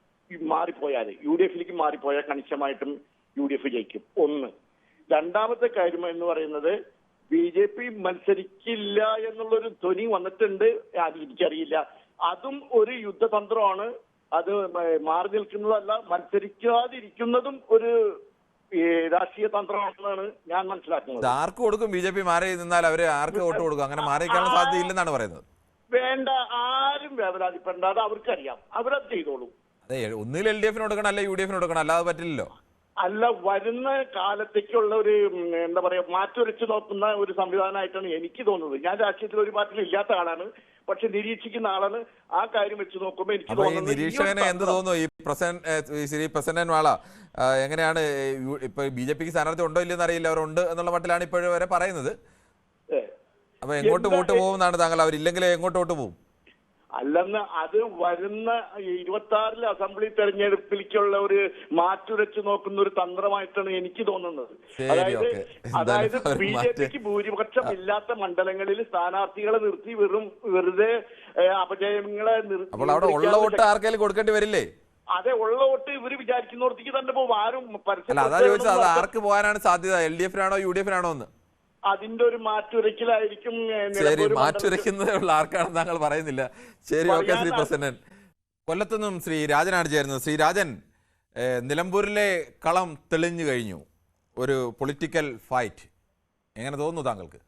മാറിപ്പോയാൽ UDF-ലേക്ക് മാറിപ്പോയാൽ കണിശമായിട്ടും UDF ജയിക്കും. ഒന്ന്. രണ്ടാമത്തെ കാര്യം എന്ന് പറയുന്നത് BJP മത്സരിക്കില്ല എന്നുള്ളൊരു ധ്വനി വന്നിട്ടുണ്ട്. അത് എനിക്കറിയില്ല. അതും ഒരു യുദ്ധതന്ത്രമാണ്. അത് മാറി നിൽക്കുന്നതല്ല, മത്സരിക്കാതിരിക്കുന്നതും ഒരു രാഷ്ട്രീയ തന്ത്രമാണെന്നാണ് ഞാൻ മനസ്സിലാക്കുന്നത്. ആർക്ക് കൊടുക്കും? BJP മാറി നിന്നാൽ അവര് ആർക്ക് വോട്ട് കൊടുക്കും? അങ്ങനെ മാറിക്കാനുള്ള സാധ്യതയില്ലെന്നാണ് പറയുന്നത്. വേണ്ട, ആരും വേവലാതിപ്പെടേണ്ട, അത് അവർക്കറിയാം, അവരത് ചെയ്തോളൂ. അതെ, ഒന്നിൽ LDF-ന് കൊടുക്കണം, അല്ലെ UDF-ന് കൊടുക്കണം, അല്ലാതെ പറ്റില്ലല്ലോ. അല്ല, വരുന്ന കാലത്തേക്കുള്ള ഒരു എന്താ പറയാ മാറ്റുരച്ചു നോക്കുന്ന ഒരു സംവിധാനമായിട്ടാണ് എനിക്ക് തോന്നുന്നത്. ഞാൻ രാഷ്ട്രീയത്തിൽ ഒരു പാർട്ടിയിൽ ഇല്ലാത്ത ആളാണ്, പക്ഷെ നിരീക്ഷിക്കുന്ന ആളാണ്. ആ കാര്യം വെച്ച് നോക്കുമ്പോൾ എനിക്ക് തോന്നുന്നത് നിരീക്ഷകന് എന്ത് തോന്നുന്നു? ഈ ശ്രീ പ്രസന്നൻ വാള എങ്ങനെയാണ് ഇപ്പൊ BJP-ക്ക് സ്ഥാനാർത്ഥി ഉണ്ടോ ഇല്ലെന്ന് അറിയില്ല, അവരുണ്ട് എന്നുള്ള മട്ടിലാണ് ഇപ്പോഴും വരെ പറയുന്നത്. അപ്പൊ എങ്ങോട്ട് വോട്ട് പോകുമെന്നാണ് താങ്കൾ? അവരില്ലെങ്കിൽ എങ്ങോട്ട് വോട്ട് പോകും? അല്ലെന്ന്, അത് വരുന്ന 26 അസംബ്ലി തെരഞ്ഞെടുപ്പിലേക്കുള്ള ഒരു മാറ്റുരച്ചു നോക്കുന്ന ഒരു തന്ത്രമായിട്ടാണ് എനിക്ക് തോന്നുന്നത്. അതായത് BJP-ക്ക് ഭൂരിപക്ഷം ഇല്ലാത്ത മണ്ഡലങ്ങളിൽ സ്ഥാനാർത്ഥികളെ നിർത്തി വെറുതെ അപജയങ്ങളെ അപ്പോൾ അവിടെ ഉള്ള വോട്ട് ആർക്കെങ്കിലും കൊടുക്കേണ്ടി വരില്ലേ? അതെ, ഉള്ള വോട്ട് ഇവര് വിചാരിക്കുന്നവർക്ക് തന്നെ പോകും. ആരും അതാ ചോദിച്ചത്, അത് ആർക്ക് പോകാനാണ് സാധ്യത? LDF-നാണോ UDF-നാണോ എന്ന്? അതിന്റെ ഒരു മാറ്റുരയ്ക്കലായിരിക്കും. ശരി, മാറ്റുരയ്ക്കുന്നതിനുള്ള ആർക്കാണെന്ന് താങ്കൾ പറയുന്നില്ല. ശരി, ഓക്കെ. ശ്രീ പ്രസന്നൻ. കൊല്ലത്തുനിന്നും ശ്രീ രാജനാണ് ചേരുന്നത്. ശ്രീ രാജൻ, നിലമ്പൂരിലെ കളം തെളിഞ്ഞു കഴിഞ്ഞു, ഒരു പൊളിറ്റിക്കൽ ഫൈറ്റ്. എങ്ങനെ തോന്നുന്നു താങ്കൾക്ക്?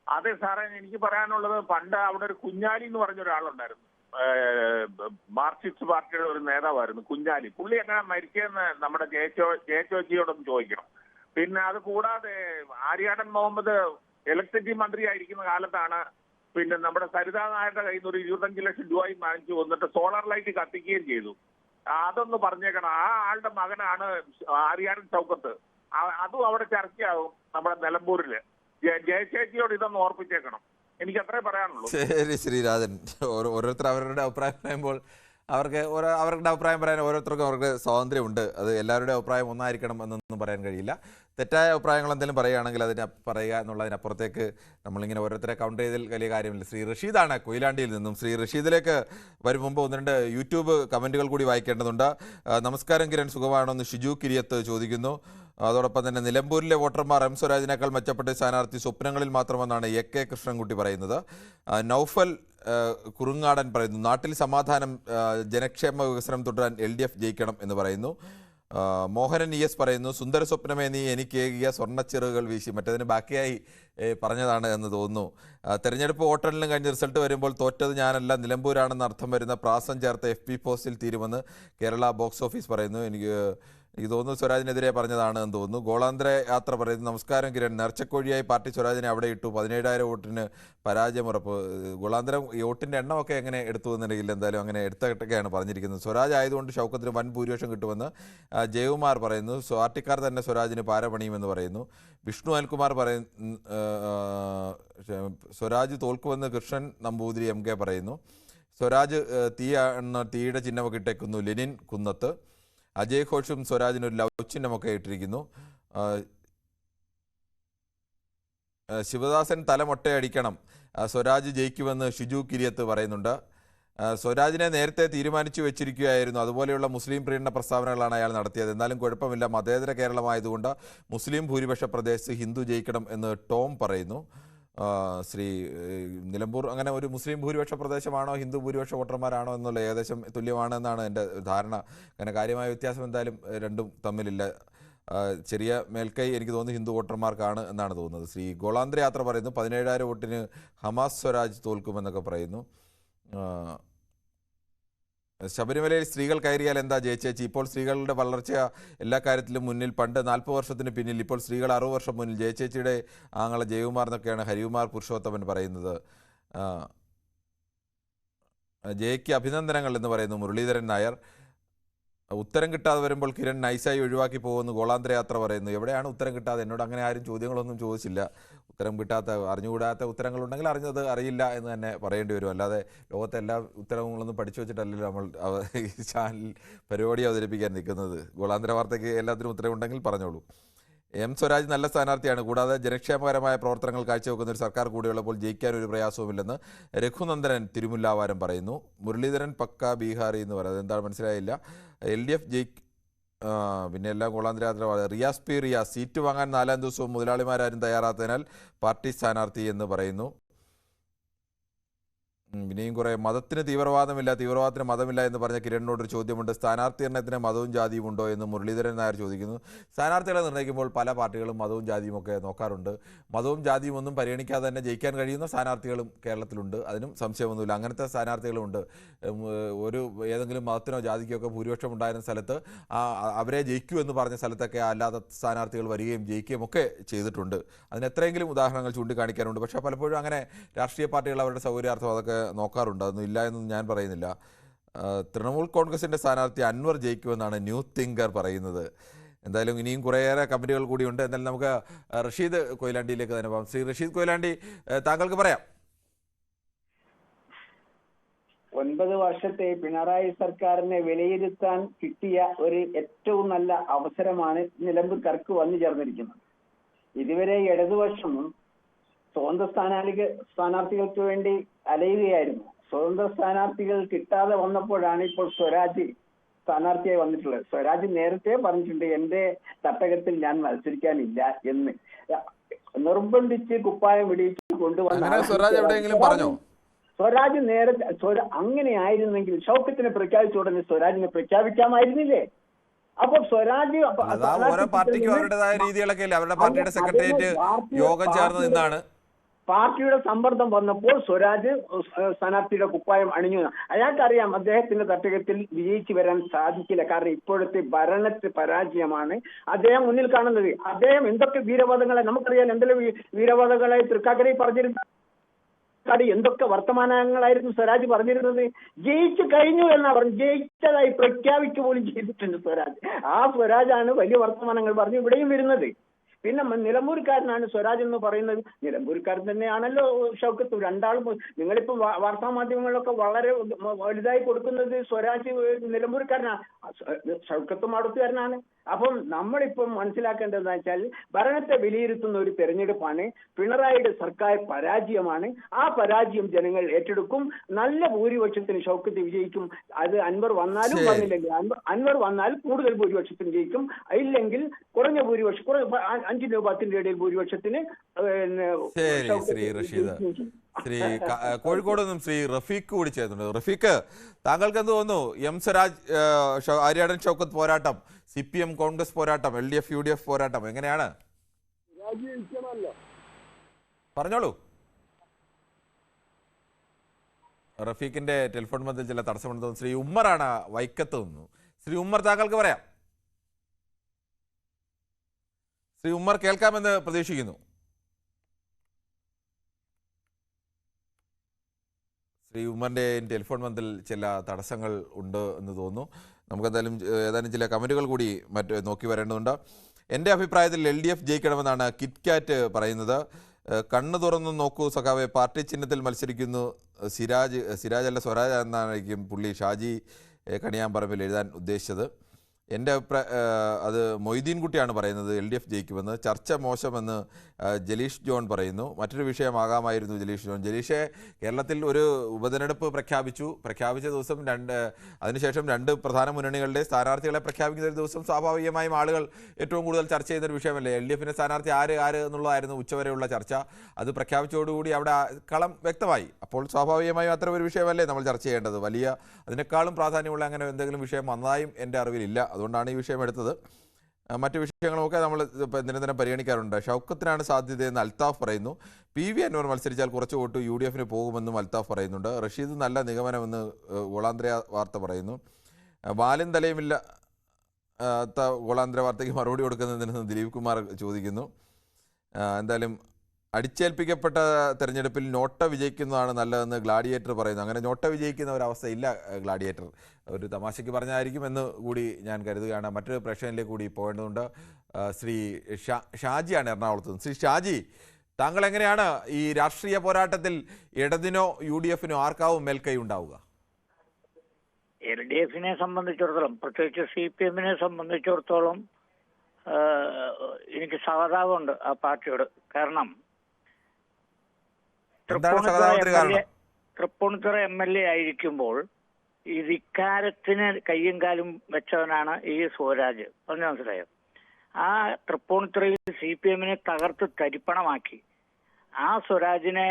അതെ സാറേ, എനിക്ക് പറയാനുള്ളത്, പണ്ട് അവിടെ ഒരു കുഞ്ഞാലി എന്ന് പറഞ്ഞ ഒരാളുണ്ടായിരുന്നു, മാർക്സിസ്റ്റ് പാർട്ടിയുടെ ഒരു നേതാവായിരുന്നു കുഞ്ഞാലി. പുള്ളി എങ്ങനെ മരിച്ചതെന്ന് നമ്മുടെ ജയചോജിയോടൊന്ന് ചോദിക്കണം. പിന്നെ അത് കൂടാതെ ആര്യാടൻ മുഹമ്മദ് ഇലക്ട്രിസിറ്റി മന്ത്രിയായിരിക്കുന്ന കാലത്താണ് പിന്നെ നമ്മുടെ സരിതാ നായരുടെ കയ്യിൽ നിന്ന് ഒരു 25 ലക്ഷം രൂപയും വാങ്ങിച്ചു വന്നിട്ട് സോളാർ ലൈറ്റ് കത്തിക്കുകയും ചെയ്തു. അതൊന്ന് പറഞ്ഞേക്കണം. ആ ആളുടെ മകനാണ് ആര്യാടൻ ചൗക്കത്ത്. അതും അവിടെ ചർച്ചയാകും നമ്മുടെ നിലമ്പൂരില്. ജയചേച്ചിയോട് ഇതൊന്ന് ഓർപ്പിച്ചേക്കണം. എനിക്ക് അത്രേ പറയാനുള്ളൂ. ശരി ശ്രീരാജൻ. ഓരോരുത്തർ അവരുടെ അഭിപ്രായം പറയുമ്പോൾ അവരുടെ അഭിപ്രായം പറയാൻ ഓരോരുത്തർക്കും അവർക്ക് സ്വാതന്ത്ര്യമുണ്ട്. അത് എല്ലാവരുടെയും അഭിപ്രായം ഒന്നായിരിക്കണം എന്നൊന്നും പറയാൻ കഴിയില്ല. തെറ്റായ അഭിപ്രായങ്ങൾ എന്തെങ്കിലും പറയുകയാണെങ്കിൽ അതിനെ പറയുക എന്നുള്ളതിനപ്പുറത്തേക്ക് നമ്മളിങ്ങനെ ഓരോരുത്തരെ കൗണ്ടർ ചെയ്തതിൽ വലിയ കാര്യമില്ല. ശ്രീ റഷീദാണ് കൊയിലാണ്ടിയിൽ നിന്നും. ശ്രീ റഷീദിലേക്ക് വരും മുമ്പ് 1-2 യൂട്യൂബ് കമൻറ്റുകൾ കൂടി വായിക്കേണ്ടതുണ്ട്. നമസ്കാരം കിരൺ, സുഖമാണോ എന്ന് ഷിജു കിരിയത്ത് ചോദിക്കുന്നു. അതോടൊപ്പം തന്നെ നിലമ്പൂരിലെ വോട്ടർമാർ M സ്വരാജിനേക്കാൾ മെച്ചപ്പെട്ട സ്ഥാനാർത്ഥി സ്വപ്നങ്ങളിൽ മാത്രമെന്നാണ് AK കൃഷ്ണൻകുട്ടി പറയുന്നത്. നൗഫൽ കുറുങ്ങാടൻ പറയുന്നു, നാട്ടിൽ സമാധാനം, ജനക്ഷേമ വികസനം തുടരാൻ LDF ജയിക്കണം എന്ന് പറയുന്നു. മോഹനൻ ES പറയുന്നു, സുന്ദര സ്വപ്നമേ നീ എനിക്ക് ഏകിയ സ്വർണ്ണച്ചിറുകൾ വീശി, മറ്റതിന് ബാക്കിയായി പറഞ്ഞതാണ് എന്ന് തോന്നുന്നു. തെരഞ്ഞെടുപ്പ് വോട്ടെണ്ണലും കഴിഞ്ഞ് റിസൾട്ട് വരുമ്പോൾ തോറ്റത് ഞാനല്ല നിലമ്പൂരാണെന്ന് അർത്ഥം വരുന്ന പ്രാസം ചേർത്ത FB പോസ്റ്റിൽ തീരുമെന്ന് കേരള ബോക്സ് ഓഫീസ് പറയുന്നു. എനിക്ക് തോന്നുന്നു സ്വരാജിനെതിരെ പറഞ്ഞതാണ് എന്ന് തോന്നുന്നു. ഗോളാന്തര യാത്ര പറയുന്നു, നമസ്കാരം കിരൺ, നേർച്ചക്കോഴിയായി പാർട്ടി സ്വരാജിനെ അവിടെ ഇട്ടു, 17,000 വോട്ടിന് പരാജയം ഉറപ്പ്. ഗോളാന്തരം വോട്ടിൻ്റെ എണ്ണമൊക്കെ എങ്ങനെ എടുത്തു എന്നുണ്ടെങ്കിൽ എന്തായാലും അങ്ങനെ എടുത്തൊക്കെയാണ് പറഞ്ഞിരിക്കുന്നത്. സ്വരാജ് ആയതുകൊണ്ട് ഷൗക്കത്തിന് വൻ ഭൂരിപക്ഷം കിട്ടുമെന്ന് ജയകുമാർ പറയുന്നു. പാർട്ടിക്കാർ തന്നെ സ്വരാജിന് പാരപണിയുമെന്ന് പറയുന്നു. വിഷ്ണു അനിൽകുമാർ പറയുന്നു, സ്വരാജ് തോൽക്കുമെന്ന് കൃഷ്ണൻ നമ്പൂതിരി MK പറയുന്നു. സ്വരാജ് തീയുടെ ചിഹ്നമൊക്കെ ഇട്ടേക്കുന്നു ലെനിൻ കുന്നത്ത്. അജയ് ഘോഷും സ്വരാജിനൊരു ലവ് ചിഹ്നമൊക്കെ ഇട്ടിരിക്കുന്നു. ശിവദാസൻ തലമൊട്ടയടിക്കണം, സ്വരാജ് ജയിക്കുമെന്ന് ഷിജു കിരിയത്ത് പറയുന്നുണ്ട്. സ്വരാജിനെ നേരത്തെ തീരുമാനിച്ചു വെച്ചിരിക്കുകയായിരുന്നു, അതുപോലെയുള്ള മുസ്ലിം പ്രീണന പ്രസ്താവനകളാണ് അയാൾ നടത്തിയത്. എന്നാലും കുഴപ്പമില്ല, മതേതര കേരളമായതുകൊണ്ട് മുസ്ലിം ഭൂരിപക്ഷ പ്രദേശത്ത് ഹിന്ദു ജയിക്കണം എന്ന് ടോം പറയുന്നു. ശ്രീ നിലമ്പൂർ അങ്ങനെ ഒരു മുസ്ലിം ഭൂരിപക്ഷ പ്രദേശമാണോ ഹിന്ദു ഭൂരിപക്ഷ വോട്ടർമാരാണോ എന്നുള്ള ഏകദേശം തുല്യമാണെന്നാണ് എൻ്റെ ധാരണ. അങ്ങനെ കാര്യമായ വ്യത്യാസം എന്തായാലും രണ്ടും തമ്മിലില്ല. ചെറിയ മേൽക്കൈ എനിക്ക് തോന്നുന്നു ഹിന്ദു വോട്ടർമാർക്കാണ് എന്നാണ് തോന്നുന്നത്. ശ്രീ ഗോളാന്തര യാത്ര പറയുന്നു, 17,000 വോട്ടിന് ഹമാസ് സ്വരാജ് തോൽക്കുമെന്നൊക്കെ പറയുന്നു. ശബരിമലയിൽ സ്ത്രീകൾ കയറിയാൽ എന്താ ജയചേച്ചി? ഇപ്പോൾ സ്ത്രീകളുടെ വളർച്ച എല്ലാ കാര്യത്തിലും മുന്നിൽ. പണ്ട് 40 വർഷത്തിന് പിന്നിൽ, ഇപ്പോൾ സ്ത്രീകൾ 60 വർഷം മുന്നിൽ. ജയചേച്ചിയുടെ ആങ്ങളെ ജയകുമാർ എന്നൊക്കെയാണ് ഹരികുമാർ പുരുഷോത്തമൻ പറയുന്നത്. ജയയ്ക്ക് അഭിനന്ദനങ്ങൾ എന്ന് പറയുന്നു മുരളീധരൻ നായർ. ഉത്തരം കിട്ടാതെ വരുമ്പോൾ കിരൺ നൈസായി ഒഴിവാക്കി പോകുന്നു ഗോളാന്തര യാത്ര പറയുന്നു. എവിടെയാണ് ഉത്തരം കിട്ടാതെ? എന്നോട് അങ്ങനെ ആരും ചോദ്യങ്ങളൊന്നും ചോദിച്ചില്ല. ഉത്തരം കിട്ടാത്ത, അറിഞ്ഞുകൂടാത്ത ഉത്തരങ്ങളുണ്ടെങ്കിൽ അറിഞ്ഞത് അറിയില്ല എന്ന് തന്നെ പറയേണ്ടി വരും. അല്ലാതെ ലോകത്തെ എല്ലാ ഉത്തരങ്ങളൊന്നും പഠിച്ചു വെച്ചിട്ടല്ലല്ലോ നമ്മൾ ഈ ചാനൽ പരിപാടി അവതരിപ്പിക്കാൻ നിൽക്കുന്നത്. ഗോളാന്തര വാർത്തയ്ക്ക് എല്ലാത്തിനും ഉത്തരവുണ്ടെങ്കിൽ പറഞ്ഞോളൂ. എം സ്വരാജ് നല്ല സ്ഥാനാർത്ഥിയാണ്. കൂടാതെ ജനക്ഷേമകരമായ പ്രവർത്തനങ്ങൾ കാഴ്ചവെക്കുന്ന ഒരു സർക്കാർ കൂടിയുള്ളപ്പോൾ ജയിക്കാൻ ഒരു പ്രയാസവുമില്ലെന്ന് രഘുനന്ദനൻ തിരുമുല്ലാവാരം പറയുന്നു. മുരളീധരൻ പക്ക ബീഹാറി എന്ന് പറയുന്നത് എന്താണ് മനസ്സിലായില്ല. LDF പിന്നെ എല്ലാം ഗോളാന്തര. റിയാസ് പി റിയാസ് സീറ്റ് വാങ്ങാൻ 4-ാം ദിവസവും മുതലാളിമാരും തയ്യാറാത്തതിനാൽ പാർട്ടി സ്ഥാനാർത്ഥി എന്ന് പറയുന്നു. പിന്നെയും കുറേ മതത്തിന് തീവ്രവാദമില്ല, തീവ്രവാദത്തിന് മതമില്ല എന്ന് പറഞ്ഞ കിരണിനോടൊരു ചോദ്യമുണ്ട്. സ്ഥാനാർത്ഥി എണ്ണത്തിന് മതവും ജാതിയും ഉണ്ടോ എന്ന് മുരളീധരൻ നായർ ചോദിക്കുന്നു. സ്ഥാനാർത്ഥികളെ നിർണ്ണയിക്കുമ്പോൾ പല പാർട്ടികളും മതവും ജാതിയും ഒക്കെ നോക്കാറുണ്ട്. മതവും ജാതിയും ഒന്നും പരിഗണിക്കാതെ തന്നെ ജയിക്കാൻ കഴിയുന്ന സ്ഥാനാർത്ഥികളും കേരളത്തിലുണ്ട്. അതിനും സംശയമൊന്നുമില്ല. അങ്ങനത്തെ സ്ഥാനാർത്ഥികളുമുണ്ട്. ഏതെങ്കിലും മതത്തിനോ ജാതിക്കോ ഒക്കെ ഭൂരിപക്ഷം ഉണ്ടായിരുന്ന സ്ഥലത്ത് അവരെ ജയിക്കൂ എന്ന് പറഞ്ഞ സ്ഥലത്തൊക്കെ അല്ലാത്ത സ്ഥാനാർത്ഥികൾ വരികയും ജയിക്കുകയും ഒക്കെ ചെയ്തിട്ടുണ്ട്. അതിന് എത്രയെങ്കിലും ഉദാഹരണങ്ങൾ ചൂണ്ടിക്കാണിക്കാറുണ്ട്. പക്ഷേ പലപ്പോഴും അങ്ങനെ രാഷ്ട്രീയ പാർട്ടികൾ അവരുടെ സൗകര്യാർത്ഥം അതൊക്കെ നോക്കാറുണ്ട്. അതൊന്നും ഇല്ല എന്നൊന്നും ഞാൻ പറയുന്നില്ല. തൃണമൂൽ കോൺഗ്രസിൻ്റെ സ്ഥാനാർത്ഥി അൻവർ ജയിക്കുമെന്നാണ് ന്യൂ തിങ്കർ പറയുന്നത്. എന്തായാലും ഇനിയും കുറേയേറെ കമ്പനികൾ കൂടിയുണ്ട്. എന്തായാലും നമുക്ക് റഷീദ് കൊയിലാണ്ടിയിലേക്ക് തന്നെ പോകാം. ശ്രീ റഷീദ് കൊയിലാണ്ടി, താങ്കൾക്ക് പറയാം. 9 വർഷത്തെ പിണറായി സർക്കാരിനെ വിലയിരുത്താൻ കിട്ടിയ ഒരു ഏറ്റവും നല്ല അവസരമാണ് നിലമ്പൂർക്കാർക്ക് വന്നു ചേർന്നിരിക്കുന്നത്. ഇതുവരെ ഇടതുപക്ഷം സ്വതന്ത്ര സ്ഥാനാർത്ഥികൾക്ക് വേണ്ടി അലയുകയായിരുന്നു. സ്വതന്ത്ര സ്ഥാനാർത്ഥികൾ കിട്ടാതെ വന്നപ്പോഴാണ് ഇപ്പോൾ സ്വരാജ് സ്ഥാനാർത്ഥിയായി വന്നിട്ടുള്ളത്. സ്വരാജ് നേരത്തെ പറഞ്ഞിട്ടുണ്ട് എന്റെ തട്ടകത്തിൽ ഞാൻ മത്സരിക്കാനില്ല എന്ന്. നിർബന്ധിച്ച് കുപ്പായം ഇടിച്ച് കൊണ്ടുവന്ന സ്വരാജ് നേരത്തെ അങ്ങനെ ആയിരുന്നെങ്കിൽ ഷൗക്കത്തിനെ പ്രഖ്യാപിച്ച ഉടനെ സ്വരാജിനെ പ്രഖ്യാപിക്കാമായിരുന്നില്ലേ? അപ്പൊ സ്വരാജ് ഓരോ പാർട്ടിക്കും അവരുടേതായ രീതികളൊക്കെ അല്ലേ? അവരുടെ പാർട്ടിയുടെ സെക്രട്ടേറിയറ്റ് യോഗം ചേർന്ന് നിന്നാണ് പാർട്ടിയുടെ സമ്മർദ്ദം വന്നപ്പോൾ സ്വരാജ് സ്ഥാനാർത്ഥിയുടെ കുപ്പായം അണിഞ്ഞു. അയാൾക്കറിയാം അദ്ദേഹത്തിന്റെ തട്ടകത്തിൽ വിജയിച്ചു വരാൻ സാധിക്കില്ല. കാരണം ഇപ്പോഴത്തെ ഭരണത്തെ പരാജയമാണ് അദ്ദേഹം മുന്നിൽ കാണുന്നത്. അദ്ദേഹം എന്തൊക്കെ വീരവാദങ്ങളെ നമുക്കറിയാം, എന്തെല്ലാം വീരവാദങ്ങളെ തൃക്കാക്കരയിൽ പറഞ്ഞിരുന്നു. എന്തൊക്കെ വർത്തമാനങ്ങളായിരുന്നു സ്വരാജ് പറഞ്ഞിരുന്നത്. ജയിച്ചു കഴിഞ്ഞു എന്നാ പറഞ്ഞു. ജയിച്ചതായി പ്രഖ്യാപിക്കുക പോലും ചെയ്തിട്ടുണ്ട് സ്വരാജ്. ആ സ്വരാജാണ് വലിയ വർത്തമാനങ്ങൾ പറഞ്ഞു ഇവിടെയും വരുന്നത്. പിന്നെ നിലമ്പൂർക്കാരനാണ് സ്വരാജ് എന്ന് പറയുന്നത്. നിലമ്പൂർക്കാരൻ തന്നെയാണല്ലോ ഷൗക്കത്ത്. രണ്ടാളും നിങ്ങളിപ്പോ വാർത്താ മാധ്യമങ്ങളിലൊക്കെ വളരെ വലുതായി കൊടുക്കുന്നത് സ്വരാജ് നിലമ്പൂർക്കാരനാണ്, ഷൗക്കത്തും അടുത്തുകാരനാണ്. അപ്പം നമ്മളിപ്പം മനസ്സിലാക്കേണ്ടതെന്ന് വെച്ചാൽ ഭരണത്തെ വിലയിരുത്തുന്ന ഒരു തെരഞ്ഞെടുപ്പാണ്. പിണറായിയുടെ സർക്കാർ പരാജയമാണ്. ആ പരാജയം ജനങ്ങൾ ഏറ്റെടുക്കും. നല്ല ഭൂരിപക്ഷത്തിന് ഷൗക്കത്ത് വിജയിക്കും. അത് അൻവർ വന്നാലും വന്നില്ലെങ്കിൽ അൻവർ വന്നാൽ കൂടുതൽ ഭൂരിപക്ഷത്തിന് ജയിക്കും. ഇല്ലെങ്കിൽ കുറഞ്ഞ ഭൂരിപക്ഷം 5-10 ഇടയിൽ ഭൂരിപക്ഷത്തിന്. ശ്രീ കോഴിക്കോട് നിന്നും ശ്രീ റഫീഖ് കൂടി ചേർന്നുണ്ട്. റഫീഖ്, താങ്കൾക്ക് എന്ത് തോന്നുന്നു? എം സ്വരാജ് ആര്യാടൻ ഷൗക്കത്ത് പോരാട്ടം, CPM കോൺഗ്രസ് പോരാട്ടം, LDF UDF പോരാട്ടം എങ്ങനെയാണ്? പറഞ്ഞോളൂ. റഫീഖിന്റെ ടെലിഫോൺ ബന്ധത്തിൽ ചില തടസ്സമുണ്ടെന്ന് തോന്നുന്നു. ശ്രീ ഉമ്മറാണ് വൈക്കത്ത് നിന്നു. ശ്രീ ഉമ്മർ, താങ്കൾക്ക് പറയാം. ശ്രീ ഉമ്മർ കേൾക്കാമെന്ന് പ്രതീക്ഷിക്കുന്നു. ശ്രീ ഉമ്മറിൻ്റെ ടെലിഫോൺ ബന്ധത്തിൽ ചില തടസ്സങ്ങൾ ഉണ്ട് എന്ന് തോന്നുന്നു. നമുക്കെന്തായാലും ഏതാനും ചില കമൻറ്റുകൾ കൂടി നോക്കി വരേണ്ടതുണ്ട്. എൻ്റെ അഭിപ്രായത്തിൽ LDF ജയിക്കണമെന്നാണ് കിറ്റ്കാറ്റ് പറയുന്നത്. കണ്ണ് തുറന്നു നോക്കൂ സഖാവെ, പാർട്ടി ചിഹ്നത്തിൽ മത്സരിക്കുന്നു സിരാജ് അല്ല സ്വരാജ് എന്നായിരിക്കും പുള്ളി ഷാജി കണിയാമ്പറമ്പിൽ എഴുതാൻ ഉദ്ദേശിച്ചത്. എൻ്റെ അത് മൊയ്തീൻ കുട്ടിയാണ് പറയുന്നത് LDF ജയിക്കുമെന്ന്. ചർച്ച മോശമെന്ന് ജലീഷ് ജോൺ പറയുന്നു. മറ്റൊരു വിഷയമാകാമായിരുന്നു ജലീഷ് ജോൺ. ജലീഷെ കേരളത്തിൽ ഒരു ഉപതെരഞ്ഞെടുപ്പ് പ്രഖ്യാപിച്ച ദിവസം അതിനുശേഷം 2 പ്രധാന മുന്നണികളുടെ സ്ഥാനാർത്ഥികളെ പ്രഖ്യാപിക്കുന്ന ഒരു ദിവസം സ്വാഭാവികമായും ആളുകൾ ഏറ്റവും കൂടുതൽ ചർച്ച ചെയ്യുന്നൊരു വിഷയമല്ലേ? LDFിൻ്റെ സ്ഥാനാർത്ഥി ആര് എന്നുള്ളതായിരുന്നു ഉച്ചവരെയുള്ള ചർച്ച. അത് പ്രഖ്യാപിച്ചതോടുകൂടി അവിടെ കളം വ്യക്തമായി. അപ്പോൾ സ്വാഭാവികമായും അത്തരം ഒരു വിഷയമല്ലേ നമ്മൾ ചർച്ച ചെയ്യേണ്ടത്? അതിനേക്കാളും പ്രാധാന്യമുള്ള അങ്ങനെ എന്തെങ്കിലും വിഷയം വന്നതായും എൻ്റെ അറിവിലില്ല. അതുകൊണ്ടാണ് ഈ വിഷയം എടുത്തത്. മറ്റു വിഷയങ്ങളുമൊക്കെ നമ്മൾ നിരന്തരം പരിഗണിക്കാറുണ്ട്. ഷൗക്കത്തിനാണ് സാധ്യതയെന്ന് അൽത്താഫ് പറയുന്നു. PV അൻവർ മത്സരിച്ചാൽ കുറച്ച് വോട്ട് UDF പോകുമെന്നും അൽത്താഫ് പറയുന്നുണ്ട്. റഷീദ് നല്ല നിഗമനമെന്ന് ഗോളാന്തര വാർത്ത പറയുന്നു. വാലും തലയുമില്ല ഗോളാന്തര വാർത്തയ്ക്ക് മറുപടി കൊടുക്കുന്നതിന് ദിലീപ് കുമാർ ചോദിക്കുന്നു. എന്തായാലും അടിച്ചേൽപ്പിക്കപ്പെട്ട തെരഞ്ഞെടുപ്പിൽ നോട്ട വിജയിക്കുന്നതാണ് നല്ലതെന്ന് ഗ്ലാഡിയേറ്റർ പറയുന്നു. അങ്ങനെ നോട്ട വിജയിക്കുന്ന ഒരവസ്ഥയില്ല ഗ്ലാഡിയേറ്റർ. ഒരു തമാശയ്ക്ക് പറഞ്ഞായിരിക്കും എന്ന് കൂടി ഞാൻ കരുതുകയാണ്. മറ്റൊരു പ്രേക്ഷകനിലേക്ക് കൂടി പോകേണ്ടതുണ്ട്. ശ്രീ ഷാജിയാണ് എറണാകുളത്ത് നിന്ന്. ശ്രീ ഷാജി, താങ്കൾ എങ്ങനെയാണ് ഈ രാഷ്ട്രീയ പോരാട്ടത്തിൽ ഇടതിനോ UDF ആർക്കാവും മേൽക്കൈ ഉണ്ടാവുക? LDF സംബന്ധിച്ചിടത്തോളം, പ്രത്യേകിച്ച് CPM സംബന്ധിച്ചിടത്തോളം എനിക്ക് സഹതാപമുണ്ട് ആ പാർട്ടിയോട്. കാരണം തൃപ്പൂണിത്തുറ MLA ആയിരിക്കുമ്പോൾ ഈ ധിക്കാരത്തിന് കയ്യും കാലും വെച്ചവനാണ് ഈ സ്വരാജ്. പറഞ്ഞു മനസ്സിലായോ? ആ തൃപ്പൂണിത്തുറയിൽ CPM തകർത്ത് തരിപ്പണമാക്കി ആ സ്വരാജിനെ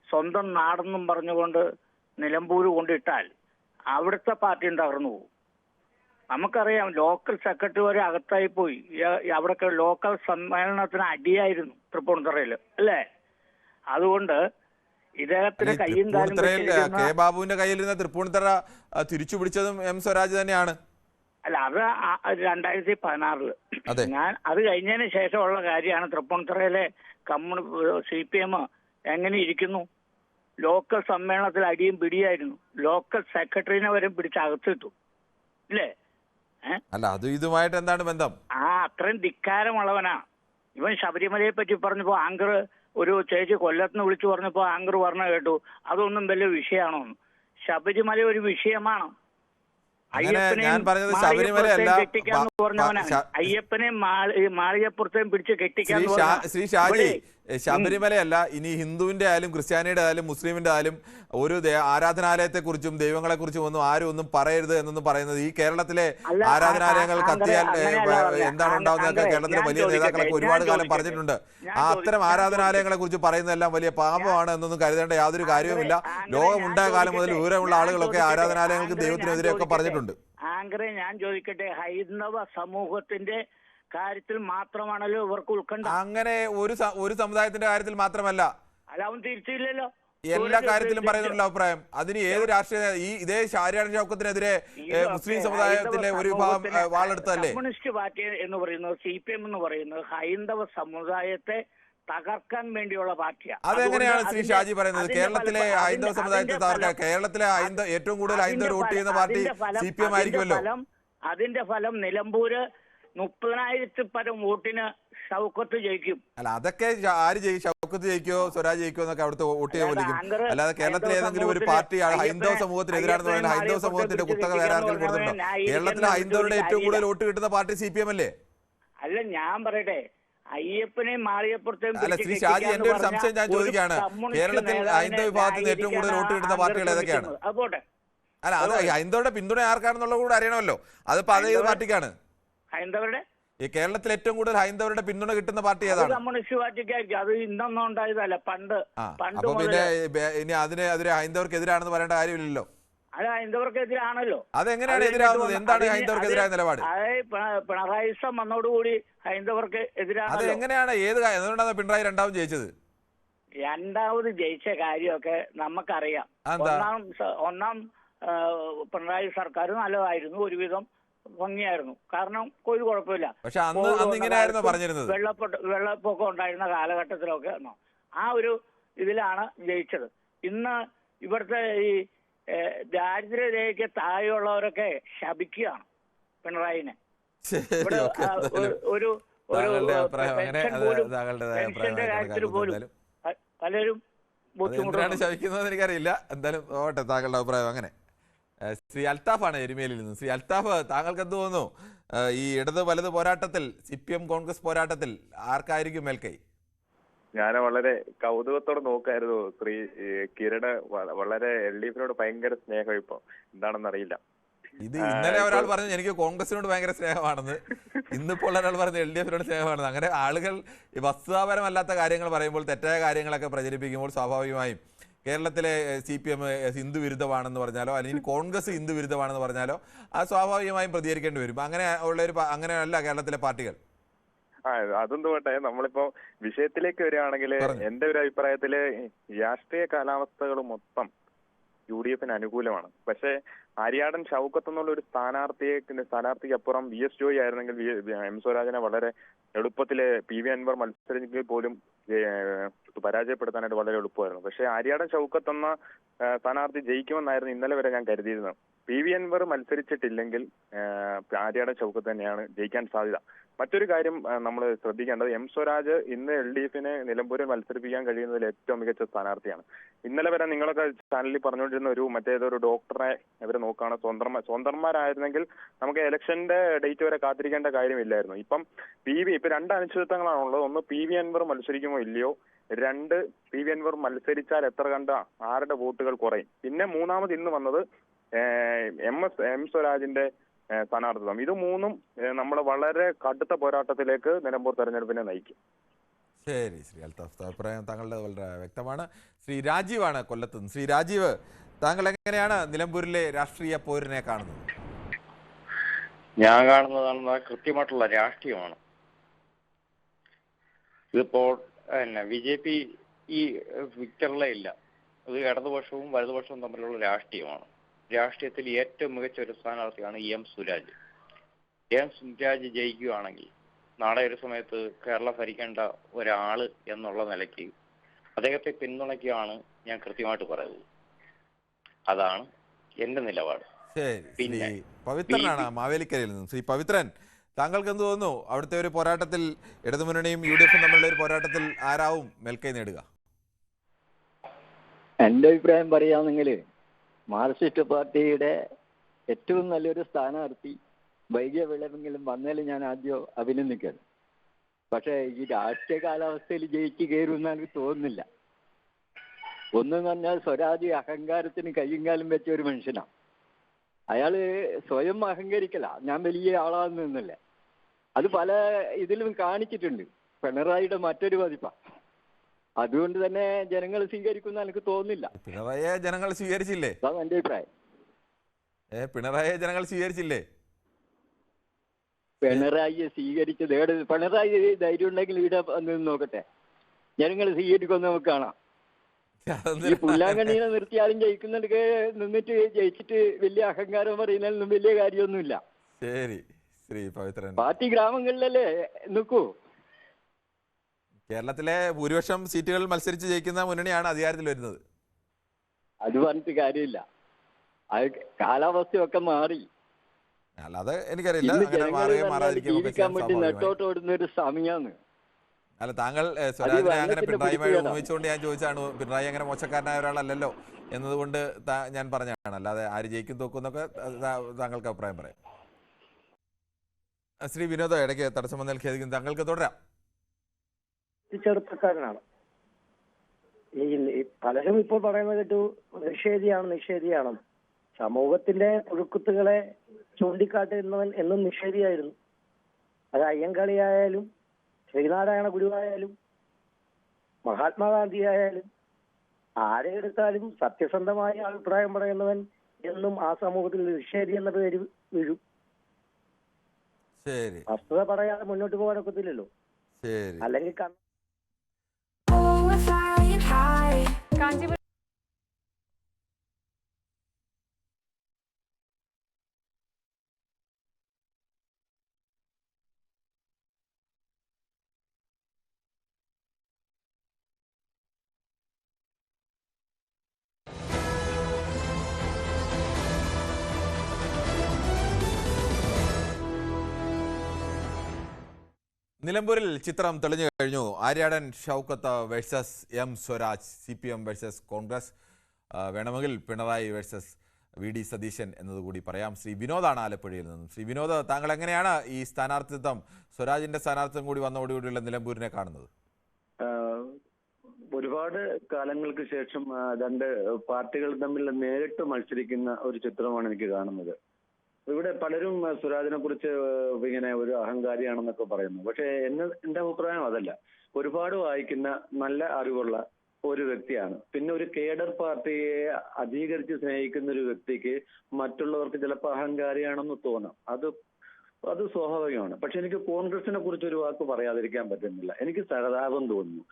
സ്വന്തം നാടെന്നും പറഞ്ഞുകൊണ്ട് നിലമ്പൂർ കൊണ്ടിട്ടാൽ അവിടുത്തെ പാർട്ടിയും തകർന്നു പോകും. നമുക്കറിയാം, ലോക്കൽ സെക്രട്ടറി വരെ അകത്തായി പോയി. അവിടെയൊക്കെ ലോക്കൽ സമ്മേളനത്തിന് അടിയായിരുന്നു തൃപ്പൂണിത്തുറയിൽ, അല്ലേ? അതുകൊണ്ട് ഇദ്ദേഹത്തിന്റെ കയ്യും കാലും കെ ബാബുവിന്റെ കയ്യിലിരുന്ന തൃപ്പൂണിത്തുറ തിരിച്ചു പിടിച്ചതും M സ്വരാജ് തന്നെയാണ്. അല്ല, അത് 2016 ഞാൻ അത് കഴിഞ്ഞതിന് ശേഷമുള്ള കാര്യമാണ്. തൃപ്പൂണിത്തുറയിലെ CPM എങ്ങനെ ഇരിക്കുന്നു? ലോക്കൽ സമ്മേളനത്തിൽ അടിയും പിടിയായിരുന്നു. ലോക്കൽ സെക്രട്ടറിനെ വരെ പിടിച്ചകത്തിട്ടു, ഇല്ലേ? അല്ല, അത് ഇതുമായിട്ട് എന്താണ് ബന്ധം? അത്രയും ധിക്കാരമുള്ളവനാ ഇവൻ. ശബരിമലയെ പറ്റി പറഞ്ഞപ്പോ ആങ്കർ ഒരു ചേച്ചി കൊല്ലത്തുനിന്ന് വിളിച്ചു പറഞ്ഞപ്പോ ആങ്കർ പറഞ്ഞു കേട്ടു അതൊന്നും വലിയ വിഷയമാണോ? ശബരിമല ഒരു വിഷയമാണ്. കെട്ടിക്കാന്ന് പറഞ്ഞവനാണ്. അയ്യപ്പനെ മാളികപ്പുറത്തേയും പിടിച്ച് കെട്ടിക്കാന്ന്. ശ്രീ ഷാജി, ശബരിമലയല്ല, ഇനി ഹിന്ദുവിന്റെ ആയാലും ക്രിസ്ത്യാനിയുടെ ആയാലും മുസ്ലിമിന്റെ ആയാലും ഒരു ആരാധനാലയത്തെ കുറിച്ചും ദൈവങ്ങളെ കുറിച്ചും ഒന്നും ആരും ഒന്നും പറയരുത് എന്നൊന്നും പറയുന്നത് ഈ കേരളത്തിലെ ആരാധനാലയങ്ങൾ കത്തിയാൽ എന്താണ് ഉണ്ടാവുന്നതൊക്കെ കേരളത്തിലെ വലിയ നേതാക്കളൊക്കെ ഒരുപാട് കാലം പറഞ്ഞിട്ടുണ്ട്. അത്തരം ആരാധനാലയങ്ങളെ കുറിച്ച് പറയുന്നതെല്ലാം വലിയ പാപമാണ് എന്നൊന്നും കരുതേണ്ട യാതൊരു കാര്യവുമില്ല. ലോകമുണ്ടായ കാലം മുതൽ വിവരമുള്ള ആളുകളൊക്കെ ആരാധനാലയങ്ങൾക്ക് ദൈവത്തിനെതിരെയൊക്കെ പറഞ്ഞിട്ടുണ്ട്. ആങ്കറെ, ഞാൻ ചോദിക്കട്ടെ, ഹൈന്ദവ സമൂഹത്തിന്റെ കാര്യത്തിൽ മാത്രമാണല്ലോ ഇവർക്ക് ഉൾക്കണ്ട. അങ്ങനെ ഒരു സമുദായത്തിന്റെ കാര്യത്തിൽ മാത്രമല്ല, അല്ല അവൻ തിരിച്ചില്ലല്ലോ, എല്ലാ കാര്യത്തിലും പറയുന്നുള്ള അഭിപ്രായം. അതിന് ഏത് രാഷ്ട്രീയ ഇതേ ഷാരിയാർ ഷൗക്കത്തിനെതിരെ മുസ്ലിം സമുദായത്തിലെ ഒരു വിഭാഗം വാളെടുത്തല്ലേ? കമ്മ്യൂണിസ്റ്റ് പാർട്ടി എന്ന് പറയുന്നത്, CPM എന്ന് പറയുന്നത് ഹൈന്ദവ സമുദായത്തെ തകർക്കാൻ വേണ്ടിയുള്ള പാർട്ടിയാണ്. അതെങ്ങനെയാണ് ശ്രീ ഷാജി പറയുന്നത്? കേരളത്തിലെ ഹൈന്ദവ സമുദായത്തെ തകർക്കാൻ കേരളത്തിലെ ഏറ്റവും കൂടുതൽ ഹൈന്ദവർ വോട്ട് ചെയ്യുന്ന പാർട്ടി CPM ആയിരിക്കുമല്ലോ. അതിന്റെ ഫലം നിലമ്പൂര് 30,000 പരം വോട്ടിന് ഷൗക്കത്ത് ജയിക്കും. അല്ല, അതൊക്കെ ആര് ജയിക്കും? ഷൗക്കത്ത് ജയിക്കോ സ്വരാജ് ജയിക്കോ എന്നൊക്കെ അവിടുത്തെ വോട്ട് ചെയ്യാൻ വിളിക്കും. അല്ലാതെ കേരളത്തിലെ ഏതെങ്കിലും ഒരു പാർട്ടി ഹൈന്ദവ സമൂഹത്തിനെതിരാണെന്ന് പറഞ്ഞാൽ ഹൈന്ദവ സമൂഹത്തിന്റെ കുത്തക വേറെ ആർക്കും കൊടുത്തിട്ടുണ്ടോ? കേരളത്തിലെ ഹൈന്ദവരുടെ ഏറ്റവും കൂടുതൽ വോട്ട് കിട്ടുന്ന പാർട്ടി CPM അല്ലേ? അല്ല, ഞാൻ പറയട്ടെ, അയ്യപ്പനെയും മാളികപ്പുറത്തെയും അല്ല ശ്രീ ഷാജി, എന്റെ ഒരു സംശയം ഞാൻ ചോദിക്കുകയാണ്. കേരളത്തിൽ ഹൈന്ദവ വിഭാഗത്തിൽ ഏറ്റവും കൂടുതൽ വോട്ട് കിട്ടുന്ന പാർട്ടികൾ ഏതൊക്കെയാണ്? അല്ല, അത് ഹൈന്ദവരുടെ പിന്തുണ ആർക്കാണെന്നുള്ളത് കൂടെ അറിയണമല്ലോ. അതിപ്പോ അതേത് പാർട്ടിക്കാണ്? ഹൈന്ദവരുടെ ഈ കേരളത്തിൽ ഏറ്റവും കൂടുതൽ ഹൈന്ദവരുടെ പിന്തുണ കിട്ടുന്ന പാർട്ടി ഏതാണ്? കമ്മ്യൂണിസ്റ്റ് പാർട്ടിക്കായിരിക്കും. അത് ഇന്നൊന്നും ഉണ്ടായതല്ല, പണ്ട്. അപ്പൊ പിന്നെ ഇനി അതിനെതിരെ ഹൈന്ദവർക്ക് എതിരാണെന്ന് പറയേണ്ട കാര്യമില്ലല്ലോ. അത് ഹൈന്ദവർക്കെതിരാണല്ലോ. അതെങ്ങനെയാണ് എതിരാകുന്നത്? എന്താണ് ഹൈന്ദവർക്കെതിരായ നിലപാട്? പിണറായി വന്നതോടുകൂടി ഹൈന്ദവർക്ക് എതിരാണ്. അത് എങ്ങനെയാണ്? എന്തുകൊണ്ടാണ് പിണറായി രണ്ടാമത് ജയിച്ചത്? രണ്ടാമത് ജയിച്ച കാര്യമൊക്കെ നമുക്കറിയാം. ഒന്നാം പിണറായി സർക്കാർ നല്ലതായിരുന്നു, ഒരുവിധം ഭംഗിയായിരുന്നു. കാരണം ഒരു കുഴപ്പമില്ല. പക്ഷെ വെള്ളപ്പൊക്കം ഉണ്ടായിരുന്ന കാലഘട്ടത്തിലൊക്കെ ആ ഒരു ഇതിലാണ് ജയിച്ചത്. ഇന്ന് ഇവിടുത്തെ ഈ ദാരിദ്ര്യരേഖയ്ക്ക് താഴെയുള്ളവരൊക്കെ ശപിക്കുകയാണ് പിണറായിനെ. ഒരു പെൻഷന്റെ കാര്യത്തിൽ പോലും പലരും ബുദ്ധിമുട്ടാണ് ശപിക്കുന്നത്. എനിക്കറിയില്ല. എന്തായാലും ഓട്ടെ, താങ്കളുടെ അഭിപ്രായം അങ്ങനെ. ശ്രീ അൽത്താഫാണ് എരുമേലിൽ നിന്ന്. ശ്രീ അൽത്താഫ്, താങ്കൾക്ക് എന്ത് തോന്നുന്നു? ഈ ഇടത് വലത് പോരാട്ടത്തിൽ, CPM കോൺഗ്രസ് പോരാട്ടത്തിൽ ആർക്കായിരിക്കും മേൽക്കൈ? ഞാൻ വളരെ കൗതുകത്തോടെ നോക്കായിരുന്നു. ശ്രീ കിരണ് വളരെ LDF ഭയങ്കര സ്നേഹം. ഇപ്പൊ എന്താണെന്ന് അറിയില്ല. ഇത് ഇന്നലെ ഒരാൾ പറഞ്ഞു എനിക്ക് കോൺഗ്രസിനോട് ഭയങ്കര സ്നേഹമാണെന്ന്, ഇന്നിപ്പോൾ ഒരാൾ പറഞ്ഞു LDF സ്നേഹമാണെന്ന്. അങ്ങനെ ആളുകൾ ഈ വസ്തുതാപരമല്ലാത്ത കാര്യങ്ങൾ പറയുമ്പോൾ, തെറ്റായ കാര്യങ്ങളൊക്കെ പ്രചരിപ്പിക്കുമ്പോൾ സ്വാഭാവികമായും കേരളത്തിലെ CPM ഹിന്ദു വിരുദ്ധമാണെന്ന് പറഞ്ഞാലോ അല്ലെങ്കിൽ കോൺഗ്രസ് ഹിന്ദു വിരുദ്ധമാണെന്ന് പറഞ്ഞാലോ സ്വാഭാവികമായും പ്രതികരിക്കേണ്ടി വരും. അങ്ങനെയല്ല കേരളത്തിലെ പാർട്ടികൾ. അതൊന്നും പോട്ടെ, നമ്മളിപ്പോ വിഷയത്തിലേക്ക് വരികയാണെങ്കിൽ എന്റെ ഒരു അഭിപ്രായത്തില് രാഷ്ട്രീയ കാലാവസ്ഥകൾ മൊത്തം UDF അനുകൂലമാണ്. പക്ഷേ ആര്യാടൻ ഷൗക്കത്ത് എന്നുള്ള ഒരു സ്ഥാനാർത്ഥിക്ക് അപ്പുറം VS ജോയി ആയിരുന്നെങ്കിൽ M സ്വരാജിനെ വളരെ എളുപ്പത്തില് PV അൻവർ മത്സരിച്ചെങ്കിൽ പോലും പരാജയപ്പെടുത്താനായിട്ട് വളരെ എളുപ്പമായിരുന്നു. പക്ഷേ ആര്യാടൻ ഷൗക്കത്ത് എന്ന സ്ഥാനാർത്ഥി ജയിക്കുമെന്നായിരുന്നു ഇന്നലെ വരെ ഞാൻ കരുതിയിരുന്നത്. PV അൻവർ മത്സരിച്ചിട്ടില്ലെങ്കിൽ ആര്യാടൻ ഷൗക്കത്ത് തന്നെയാണ് ജയിക്കാൻ സാധ്യത. മറ്റൊരു കാര്യം നമ്മൾ ശ്രദ്ധിക്കേണ്ടത്, M സ്വരാജ് ഇന്ന് LDFനെ നിലമ്പൂരിൽ മത്സരിപ്പിക്കാൻ കഴിയുന്നതിൽ ഏറ്റവും മികച്ച സ്ഥാനാർത്ഥിയാണ്. ഇന്നലെ വരെ നിങ്ങളൊക്കെ ചാനലിൽ പറഞ്ഞുകൊണ്ടിരുന്ന മറ്റേതൊരു ഡോക്ടറെ ഇവർ നോക്കുകയാണ് സ്വതന്ത്രന്മാരായിരുന്നെങ്കിൽ നമുക്ക് ഇലക്ഷന്റെ ഡേറ്റ് വരെ കാത്തിരിക്കേണ്ട കാര്യമില്ലായിരുന്നു. ഇപ്പം ഇപ്പൊ രണ്ട് അനിശ്ചിതത്വങ്ങളാണുള്ളത്. ഒന്ന്, PV അൻവർ മത്സരിക്കുമോ ഇല്ലയോ. രണ്ട്, PV അൻവർ മത്സരിച്ചാൽ എത്ര കണ്ട ആരുടെ വോട്ടുകൾ കുറയും. പിന്നെ മൂന്നാമത് ഇന്ന് വന്നത് M സ്വരാജിന്റെ സ്ഥാനാർത്ഥിത്വം. ഇത് മൂന്നും നമ്മളെ വളരെ കടുത്ത പോരാട്ടത്തിലേക്ക് നിലമ്പൂർ തെരഞ്ഞെടുപ്പിനെ നയിക്കും. ശരി ശ്രീ അൽത്താഫ്, അഭിപ്രായം താങ്കളുടെ വളരെ വ്യക്തമാണ്. ശ്രീ രാജീവാണ് കൊല്ലത്ത് നിന്ന്. ശ്രീ രാജീവ്, താങ്കൾ എങ്ങനെയാണ് നിലമ്പൂരിലെ രാഷ്ട്രീയ പോരിനെ കാണുന്നത്? ഞാൻ കാണുന്നതാണ് കൃത്യമായിട്ടുള്ള രാഷ്ട്രീയമാണ്. ഇതിപ്പോൾ BJP ഈ പിക്ചറിലേ ഇല്ല. ഇത് ഇടതുപക്ഷവും വലതുപക്ഷവും തമ്മിലുള്ള രാഷ്ട്രീയമാണ്. രാഷ്ട്രീയത്തിൽ ഏറ്റവും മികച്ച ഒരു സ്ഥാനാർത്ഥിയാണ് M സ്വരാജ്. M സ്വരാജ് ജയിക്കുകയാണെങ്കിൽ നാളെ ഒരു സമയത്ത് കേരളം ഭരിക്കേണ്ട ഒരാള് എന്നുള്ള നിലയ്ക്ക് അദ്ദേഹത്തെ പിന്തുണയ്ക്കുകയാണ് ഞാൻ കൃത്യമായിട്ട് പറയുന്നത്. അതാണ് എന്റെ നിലപാട്. പിന്നെ പവിത്രനാണ് മാവേലിക്കരയിൽ നിന്നും. ശ്രീ പവിത്രൻ, താങ്കൾക്ക് എന്ത് തോന്നുന്നു? അവിടുത്തെ ഒരു പോരാട്ടത്തിൽ ഇടതുമുന്നണിയും UDFും തമ്മിലുള്ള ഒരു പോരാട്ടത്തിൽ ആരാവും മേൽക്കൈ നേടുക? എന്റെ അഭിപ്രായം പറയുകയാണെങ്കിൽ മാർക്സിസ്റ്റ് പാർട്ടിയുടെ ഏറ്റവും നല്ലൊരു സ്ഥാനാർത്ഥി വൈകിയ വിളവെങ്കിലും വന്നാലും ഞാൻ ആദ്യം അഭിനന്ദിക്കണം. പക്ഷേ ഈ രാഷ്ട്രീയ കാലാവസ്ഥയിൽ ജയിച്ച് കയറുമെന്ന് എനിക്ക് തോന്നുന്നില്ല. ഒന്നെന്ന് പറഞ്ഞാൽ സ്വരാജ് അഹങ്കാരത്തിന് കയ്യും കാലും വെച്ച ഒരു മനുഷ്യനാണ്. അയാള് സ്വയം അഹങ്കരിക്കല, ഞാൻ വലിയ ആളാണെന്നല്ല. അത് പല ഇതിലും കാണിച്ചിട്ടുണ്ട്. പിണറായിയുടെ മറ്റൊരു പതിപ്പാ. അതുകൊണ്ട് തന്നെ ജനങ്ങൾ സ്വീകരിക്കുന്ന എനിക്ക് തോന്നുന്നില്ല. പിണറായിയെ ജനങ്ങൾ സ്വീകരിച്ചില്ലേ? അതാണ് എന്റെ അഭിപ്രായം. പിണറായിയെ ജനങ്ങൾ സ്വീകരിച്ചില്ലേ? പിണറായിയെ സ്വീകരിച്ചത് പിണറായി ധൈര്യം ഉണ്ടെങ്കിൽ ഇവിടെ നിന്ന് നോക്കട്ടെ, ജനങ്ങൾ സ്വീകരിക്കുമെന്ന് നമുക്ക് കാണാം. ഈ പുല്ലാങ്കണ്ണീനെ നിർത്തിയാലും ജയിക്കുന്നുണ്ട്, നിന്നിട്ട് ജയിച്ചിട്ട് വലിയ അഹങ്കാരം പറയുന്നതിലൊന്നും വലിയ കാര്യമൊന്നുമില്ല. ശരി ശ്രീ പവിത്രൻ, പാർട്ടി ഗ്രാമങ്ങളിലല്ലേ നിൽക്കൂ. കേരളത്തിലെ ഭൂരിപക്ഷം സീറ്റുകളിൽ മത്സരിച്ച് ജയിക്കുന്ന മുന്നണിയാണ് അധികാരത്തിൽ വരുന്നത്. അത് പറഞ്ഞിട്ട് കാര്യമില്ല. അത് കാലാവസ്ഥയൊക്കെ മാറി. അല്ലാതെ എനിക്കറിയില്ല നെട്ടോട്ടോടുന്ന ഒരു സമയമാണ്. അല്ല, താങ്കൾ സ്വരാജിനെ അങ്ങനെ പിണറായിയുമായി ഉപയോഗിച്ചുകൊണ്ട് ഞാൻ ചോദിച്ചാണ്. പിണറായി അങ്ങനെ മോശക്കാരനായ ഒരാളല്ലല്ലോ എന്നതുകൊണ്ട് ഞാൻ പറഞ്ഞതാണ്. അല്ലാതെ ആര് ജയിക്കും തോക്കുന്നൊക്കെ താങ്കൾക്ക് അഭിപ്രായം പറയാം. ശ്രീ വിനോദ, ഇടയ്ക്ക് തടസ്സം വന്നാൽ ഖേദിക്കുന്നു. താങ്കൾക്ക് തുടരാം. ചെറുപ്പക്കാരനാണ്. ഈ പലരും ഇപ്പോൾ പറയുന്നത് കേട്ടു നിഷേധിയാണ്. സമൂഹത്തിന്റെ പുഴുക്കുത്തുകളെ ചൂണ്ടിക്കാട്ടുന്നവൻ എന്നും നിഷേധിയായിരുന്നു. അത് അയ്യങ്കാളിയായാലും ശ്രീനാരായണ ഗുരുവായാലും മഹാത്മാഗാന്ധി ആയാലും ആരെ എടുത്താലും സത്യസന്ധമായ അഭിപ്രായം പറയുന്നവൻ എന്നും ആ സമൂഹത്തിൽ നിഷേധി എന്ന പേര് വീഴും. വസ്തുത പറയാതെ മുന്നോട്ട് പോകാനൊക്കത്തില്ലല്ലോ. അല്ലെങ്കിൽ നിലമ്പൂരിൽ ചിത്രം തെളിഞ്ഞു കഴിഞ്ഞു. Aryadan Shoukath versus M Swaraj, CPM versus Congress, വേണമെങ്കിൽ പിണറായി വേഴ്സസ് VD സതീശൻ എന്നതുകൂടി പറയാം. ശ്രീ വിനോദാണ് ആലപ്പുഴയിൽ നിന്നും. ശ്രീ വിനോദ്, താങ്കൾ എങ്ങനെയാണ് ഈ സ്ഥാനാർത്ഥിത്വം, സ്വരാജിന്റെ സ്ഥാനാർത്ഥിത്വം കൂടി വന്നതോടുകൂടിയുള്ള നിലമ്പൂരിനെ കാണുന്നത്? ഒരുപാട് കാലങ്ങൾക്ക് ശേഷം രണ്ട് പാർട്ടികൾ തമ്മിൽ നേരിട്ട് മത്സരിക്കുന്ന ഒരു ചിത്രമാണ് എനിക്ക് കാണുന്നത്. ഇവിടെ പലരും സ്വരാജിനെ കുറിച്ച് ഇങ്ങനെ ഒരു അഹങ്കാരിയാണെന്നൊക്കെ പറയുന്നു. പക്ഷെ എന്റെ അഭിപ്രായം അതല്ല. ഒരുപാട് വായിക്കുന്ന, നല്ല അറിവുള്ള, ഒരു വ്യക്തിയാണ്. പിന്നെ ഒരു കേഡർ പാർട്ടിയെ അധികരിച്ച് സ്നേഹിക്കുന്ന ഒരു വ്യക്തിക്ക് മറ്റുള്ളവർക്ക് ചിലപ്പോൾ അഹങ്കാരിയാണെന്ന് തോന്നാം. അത് സ്വാഭാവികമാണ്. പക്ഷെ എനിക്ക് കോൺഗ്രസിനെ കുറിച്ച് ഒരു വാക്ക് പറയാതിരിക്കാൻ പറ്റുന്നില്ല. എനിക്ക് സഹതാപം തോന്നുന്നു.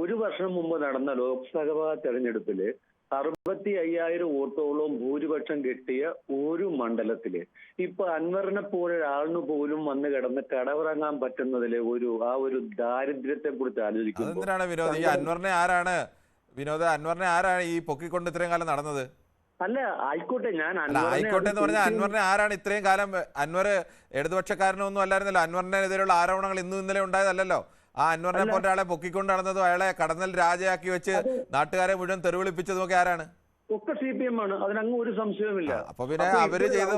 ഒരു വർഷം മുമ്പ് നടന്ന ലോക്സഭാ തെരഞ്ഞെടുപ്പില് 65,000 വോട്ടോളം ഭൂരിപക്ഷം കിട്ടിയ ഒരു മണ്ഡലത്തില് ഇപ്പൊ അൻവറിനെ പോലെ ഒരാളിന് പോലും വന്ന് കിടന്ന് കടവിറങ്ങാൻ പറ്റുന്നതിലെ ആ ഒരു ദാരിദ്ര്യത്തെ കുറിച്ച് ആലോചിക്കുമ്പോൾ അൻവറിനെ ആരാണ് ഈ പൊക്കിക്കൊണ്ട് ഇത്രയും കാലം നടന്നത്? അല്ല ആയിക്കോട്ടെ, ഞാൻ ആയിക്കോട്ടെ എന്ന് പറഞ്ഞാൽ അൻവറിനെ ആരാണ് ഇത്രയും കാലം? അൻവർ ഇടതുപക്ഷക്കാരനൊന്നും അല്ലായിരുന്നല്ലോ. അൻവറിനെതിരെയുള്ള ആരോപണങ്ങൾ ഇന്നും ഇന്നലെ ഉണ്ടായതല്ലോ. ആ അൻവറിനെ പോലെ ഒരാളെ പൊക്കിക്കൊണ്ട് നടന്നതും അയാളെ കടന്നൽ രാജയാക്കി വെച്ച് നാട്ടുകാരെ മുഴുവൻ തെരുവിളിപ്പിച്ചതും ഒക്കെ ആരാണ്? ഒക്കെ CPM ആണ്. അതിനങ്ങ് ഒരു സംശയവുമില്ല. അപ്പൊ പിന്നെ അവര് ചെയ്ത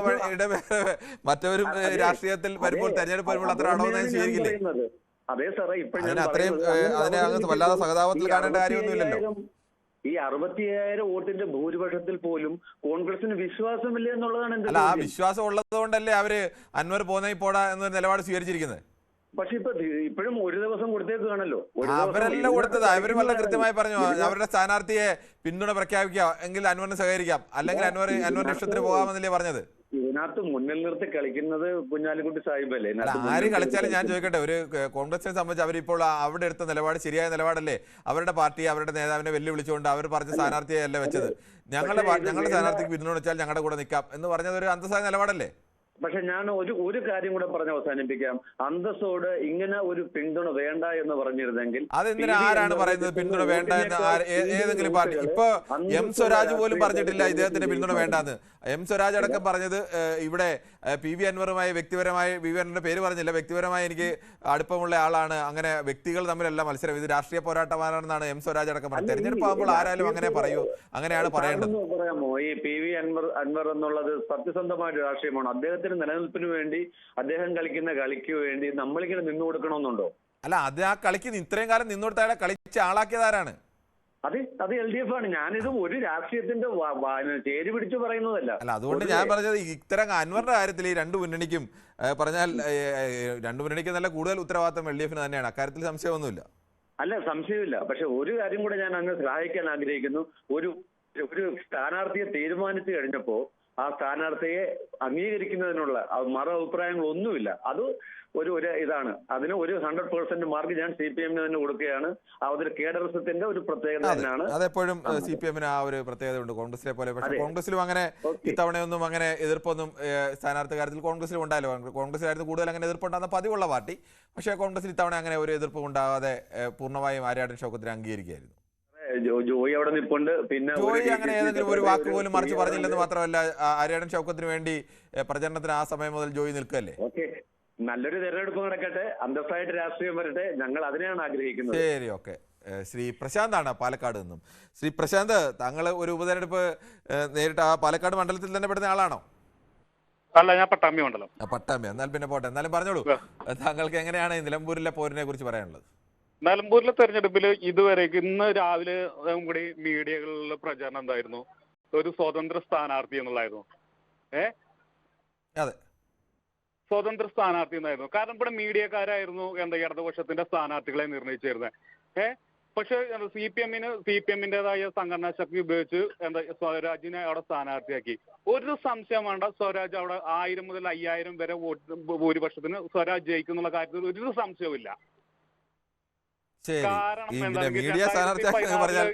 മറ്റവരും രാഷ്ട്രീയത്തിൽ വരുമ്പോൾ തെരഞ്ഞെടുപ്പ് വരുമ്പോൾ അത്ര അടവുന്ന സ്വീകരിക്കില്ലേ? അതെ സാറേ, ഇപ്പൊ അതിനെ അങ്ങ് വല്ലാതെ സഹതാപത്തിൽ കാണേണ്ട കാര്യമൊന്നുമില്ലല്ലോ. ഈ 65,000 വോട്ടിന്റെ ഭൂരിപക്ഷത്തിൽ പോലും കോൺഗ്രസിന് വിശ്വാസമില്ല എന്നുള്ളതാണ് എന്റെ. അല്ല, ആ വിശ്വാസം ഉള്ളത് കൊണ്ടല്ലേ അവര് അൻവർ പോന്നേ പോടാ എന്ന നിലപാട് സ്വീകരിച്ചിരിക്കുന്നത്. പക്ഷെ ഇപ്പോഴും ഒരു ദിവസം കൊടുത്തേക്കാണല്ലോ. അവരല്ല കൊടുത്തത്. അവര് വളരെ കൃത്യമായി പറഞ്ഞു അവരുടെ സ്ഥാനാർത്ഥിയെ പിന്തുണ പ്രഖ്യാപിക്കാം എങ്കിൽ അൻവറിന് സഹകരിക്കാം, അല്ലെങ്കിൽ അൻവറിന്റെ ഇഷ്ടത്തിന് പോകാമെന്നല്ലേ പറഞ്ഞത്. ഇതിനകത്ത് മുന്നിൽ നിർത്തി കളിക്കുന്നത് കുഞ്ഞാലിക്കുട്ടി സാഹിബല്ലേ? ആര് കളിച്ചാലും ഞാൻ ചോദിക്കട്ടെ, ഒരു കോൺഗ്രസിനെ സംബന്ധിച്ച് അവരിപ്പോൾ അവിടെ എടുത്ത നിലപാട് ശരിയായ നിലപാടല്ലേ? അവരുടെ പാർട്ടി അവരുടെ നേതാവിനെ വെല്ലുവിളിച്ചുകൊണ്ട് അവർ പറഞ്ഞ സ്ഥാനാർത്ഥിയെ അല്ല വെച്ചത്. ഞങ്ങളുടെ സ്ഥാനാർത്ഥിക്ക് പിന്തുണ വെച്ചാൽ ഞങ്ങളുടെ കൂടെ നിൽക്കാം എന്ന് പറഞ്ഞത് ഒരു അന്തസ്സായ നിലപാടല്ലേ? പക്ഷെ ഞാൻ ഒരു കാര്യം കൂടെ പറഞ്ഞ് അവസാനിപ്പിക്കാം. അന്തസ്സോട് ഇങ്ങനെ ഒരു പിന്തുണ വേണ്ട എന്ന് പറഞ്ഞിരുന്നെങ്കിൽ അതെന്തിനാ ആരാണ് പറയുന്നത് പിന്തുണ വേണ്ട എന്ന്? ഏതെങ്കിലും പാർട്ടി? ഇപ്പൊ എം സ്വരാജ് പോലും പറഞ്ഞിട്ടില്ല ഇദ്ദേഹത്തിന്റെ പിന്തുണ വേണ്ടെന്ന്. എം സ്വരാജ് അടക്കം പറഞ്ഞത് ഇവിടെ PV അൻവറുമായി വ്യക്തിപരമായി, PV അൻവറിന്റെ പേര് പറഞ്ഞില്ല, വ്യക്തിപരമായി എനിക്ക് അടുപ്പമുള്ള ആളാണ്, അങ്ങനെ വ്യക്തികൾ തമ്മിലല്ല മത്സരം, ഇത് രാഷ്ട്രീയ പോരാട്ടമാണെന്നാണ് എം സ്വരാജ് അടക്കം പറഞ്ഞത്. തെരഞ്ഞെടുപ്പ് ആകുമ്പോൾ ആരായാലും അങ്ങനെ പറയൂ, അങ്ങനെയാണ് പറയേണ്ടത്. പറയാമോ? ഈ PV അൻവർ എന്നുള്ളത് സത്യസന്ധമായ രാഷ്ട്രീയമാണ്. അദ്ദേഹത്തിന് നിലനിൽപ്പിന് വേണ്ടി അദ്ദേഹം കളിക്കുന്ന കളിക്ക് വേണ്ടി നമ്മളിങ്ങനെ നിന്നു കൊടുക്കണമെന്നുണ്ടോ? അല്ല, അത് ആ കളിക്ക് ഇത്രയും കാലം നിന്നോടുത്ത അയാളെ കളിച്ച് ആളാക്കിയതാരാണ്? അത് LDF ആണ്. ഞാനിത് ഒരു രാഷ്ട്രീയത്തിന്റെ ചേരി പിടിച്ചു പറയുന്നതല്ല. അല്ല, അതുകൊണ്ട് ഞാൻ പറഞ്ഞത് ഇത്തരം അൻവറിന്റെ കാര്യത്തിൽ ഈ രണ്ടു മുന്നണിക്കും പറഞ്ഞാൽ രണ്ടു മുന്നണിക്ക് നല്ല കൂടുതൽ ഉത്തരവാദിത്തം LDFന് തന്നെയാണ്. അക്കാര്യത്തിൽ സംശയമൊന്നുമില്ല. അല്ല, സംശയമില്ല. പക്ഷെ ഒരു കാര്യം കൂടെ ഞാൻ അങ്ങ് സഹായിക്കാൻ ആഗ്രഹിക്കുന്നു. ഒരു സ്ഥാനാർത്ഥിയെ തീരുമാനിച്ചു കഴിഞ്ഞപ്പോ ആ സ്ഥാനാർത്ഥിയെ അംഗീകരിക്കുന്നതിനുള്ള മറ അഭിപ്രായങ്ങളൊന്നുമില്ല. അത് ഒരു ഇതാണ്. അതിന് ഒരു 100% മാർക്ക് ഞാൻ CPM-ന് തന്നെ കൊടുക്കുകയാണ്. അതൊരു കേഡറിസത്തിന്റെ ഒരു പ്രത്യേകത തന്നെയാണ്. അതെപ്പോഴും CPM-ന് ആ ഒരു പ്രത്യേകത ഉണ്ട്, കോൺഗ്രസിലെ പോലെ. പക്ഷേ കോൺഗ്രസിലും അങ്ങനെ ഇത്തവണയൊന്നും അങ്ങനെ എതിർപ്പൊന്നും സ്ഥാനാർത്ഥി കാര്യത്തിൽ കോൺഗ്രസിലും ഉണ്ടായല്ലോ. കോൺഗ്രസിലായിരുന്നു കൂടുതൽ അങ്ങനെ എതിർപ്പുണ്ടാകുന്ന പതിവുള്ള പാർട്ടി. പക്ഷേ കോൺഗ്രസിൽ ഇത്തവണ അങ്ങനെ ഒരു എതിർപ്പും ഉണ്ടാകാതെ പൂർണ്ണമായും ആര്യാടൻ ഷൗക്കത്തിനെ അംഗീകരിക്കുകയായിരുന്നു. ജോയി അവിടെ നിൽപ്പുണ്ട്. പിന്നെ ജോയി അങ്ങനെ ഏതെങ്കിലും ഒരു വാക്ക് പോലും മറിച്ച് പറഞ്ഞില്ലെന്ന് മാത്രമല്ല, ആര്യാടൻ ഷൗക്കത്തിന് വേണ്ടി പ്രചരണത്തിന് ആ സമയം മുതൽ ജോയി നിൽക്കല്ലേ. നല്ലൊരു തെരഞ്ഞെടുപ്പ് നടക്കട്ടെ, അന്തസ്സായിട്ട് രാഷ്ട്രീയം വരട്ടെ, ഞങ്ങൾ അതിനെയാണ് ആഗ്രഹിക്കുന്നത്. ശരി, ഓക്കെ. ശ്രീ പ്രശാന്താണ് പാലക്കാട് നിന്നും. ശ്രീ പ്രശാന്ത്, താങ്കൾ ഒരു ഉപതെരഞ്ഞെടുപ്പ് നേരിട്ട് ആ പാലക്കാട് മണ്ഡലത്തിൽ തന്നെ പെടുന്ന ആളാണോ? അല്ല, ഞാൻ പട്ടാമ്പി മണ്ഡലം. പട്ടാമ്പി. എന്നാൽ പിന്നെ പോട്ടെ. എന്നാലും പറഞ്ഞോളൂ, താങ്കൾക്ക് എങ്ങനെയാണ് നിലമ്പൂരിലെ പോരിനെ കുറിച്ച് പറയാനുള്ളത്? നിലമ്പൂരിലെ തെരഞ്ഞെടുപ്പിൽ ഇതുവരെ ഇന്ന് രാവിലെ കൂടി മീഡിയകളിലെ പ്രചാരണം എന്തായിരുന്നു? ഒരു സ്വതന്ത്ര സ്ഥാനാർത്ഥി എന്നുള്ളതായിരുന്നു. അതെ, സ്വതന്ത്ര സ്ഥാനാർത്ഥി എന്നായിരുന്നു. കാരണം ഇവിടെ മീഡിയക്കാരായിരുന്നു ഇടതുപക്ഷത്തിന്റെ സ്ഥാനാർത്ഥികളെ നിർണയിച്ചിരുന്നത്. പക്ഷെ CPM-ന്റേതായ സംഘടനാ ശക്തി ഉപയോഗിച്ച് സ്വരാജിനെ അവിടെ സ്ഥാനാർത്ഥിയാക്കി. ഒരു സംശയം വേണ്ട, സ്വരാജ് അവിടെ 1000 മുതൽ 5000 വരെ വോട്ട് ഭൂരിപക്ഷത്തിന് സ്വരാജ് ജയിക്കും എന്നുള്ള കാര്യത്തിൽ ഒരു സംശയവുമില്ല. മീഡിയ സ്ഥാനാർത്ഥി പറഞ്ഞാൽ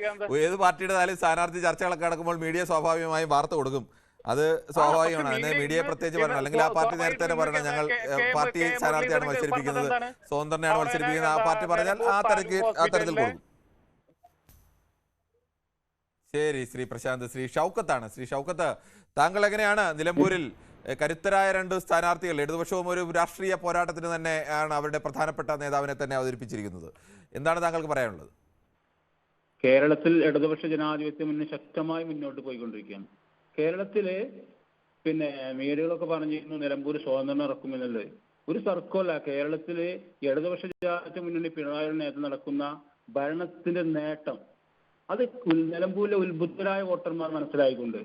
ഏത് പാർട്ടിയുടെ സ്ഥാനാർത്ഥി ചർച്ചകളൊക്കെ നടക്കുമ്പോൾ മീഡിയ സ്വാഭാവികമായും വാർത്ത കൊടുക്കും. അത് സ്വാഭാവികമാണ്. അതിന് മീഡിയയെ പ്രത്യേകിച്ച് പറയണം, അല്ലെങ്കിൽ ആ പാർട്ടി നേരത്തെ തന്നെ പറയണം ഞങ്ങൾ പാർട്ടി സ്ഥാനാർത്ഥിയാണ് മത്സരിപ്പിക്കുന്നത്, സ്വതന്ത്രനെയാണ് മത്സരിപ്പിക്കുന്നത്. ആ പാർട്ടി പറഞ്ഞാൽ ആ തരത്തിൽ കൊടുക്കും. ശരി ശ്രീ പ്രശാന്ത്. ശ്രീ ഷൗക്കത്താണ്. ശ്രീ ഷൗക്കത്ത്, താങ്കൾ എങ്ങനെയാണ് നിലമ്പൂരിൽ കരുത്തരായ രണ്ട് സ്ഥാനാർത്ഥികൾ, ഇടതുപക്ഷവും ഒരു രാഷ്ട്രീയ പോരാട്ടത്തിന് തന്നെ ആണ് അവരുടെ പ്രധാനപ്പെട്ട നേതാവിനെ തന്നെ അവതരിപ്പിച്ചിരിക്കുന്നത്, എന്താണ് താങ്കൾക്ക് പറയാനുള്ളത്? കേരളത്തിൽ ഇടതുപക്ഷ ജനാധിപത്യ മുന്നണി ശക്തമായി മുന്നോട്ട് പോയിക്കൊണ്ടിരിക്കുകയാണ്. കേരളത്തില് മീഡിയകളൊക്കെ പറഞ്ഞിരുന്നു നിലമ്പൂർ സ്വതന്ത്രം ഇറക്കുമെന്നുള്ളത്. ഒരു തർക്കമല്ല. കേരളത്തില് ഇടതുപക്ഷ ജനാധിപത്യ മുന്നണി പിണറായിയുടെ നേതൃത്വം നടക്കുന്ന ഭരണത്തിന്റെ നേട്ടം അത് നിലമ്പൂരിലെ ഉത്ബുദ്ധരായ വോട്ടർമാർ മനസ്സിലായിക്കൊണ്ട്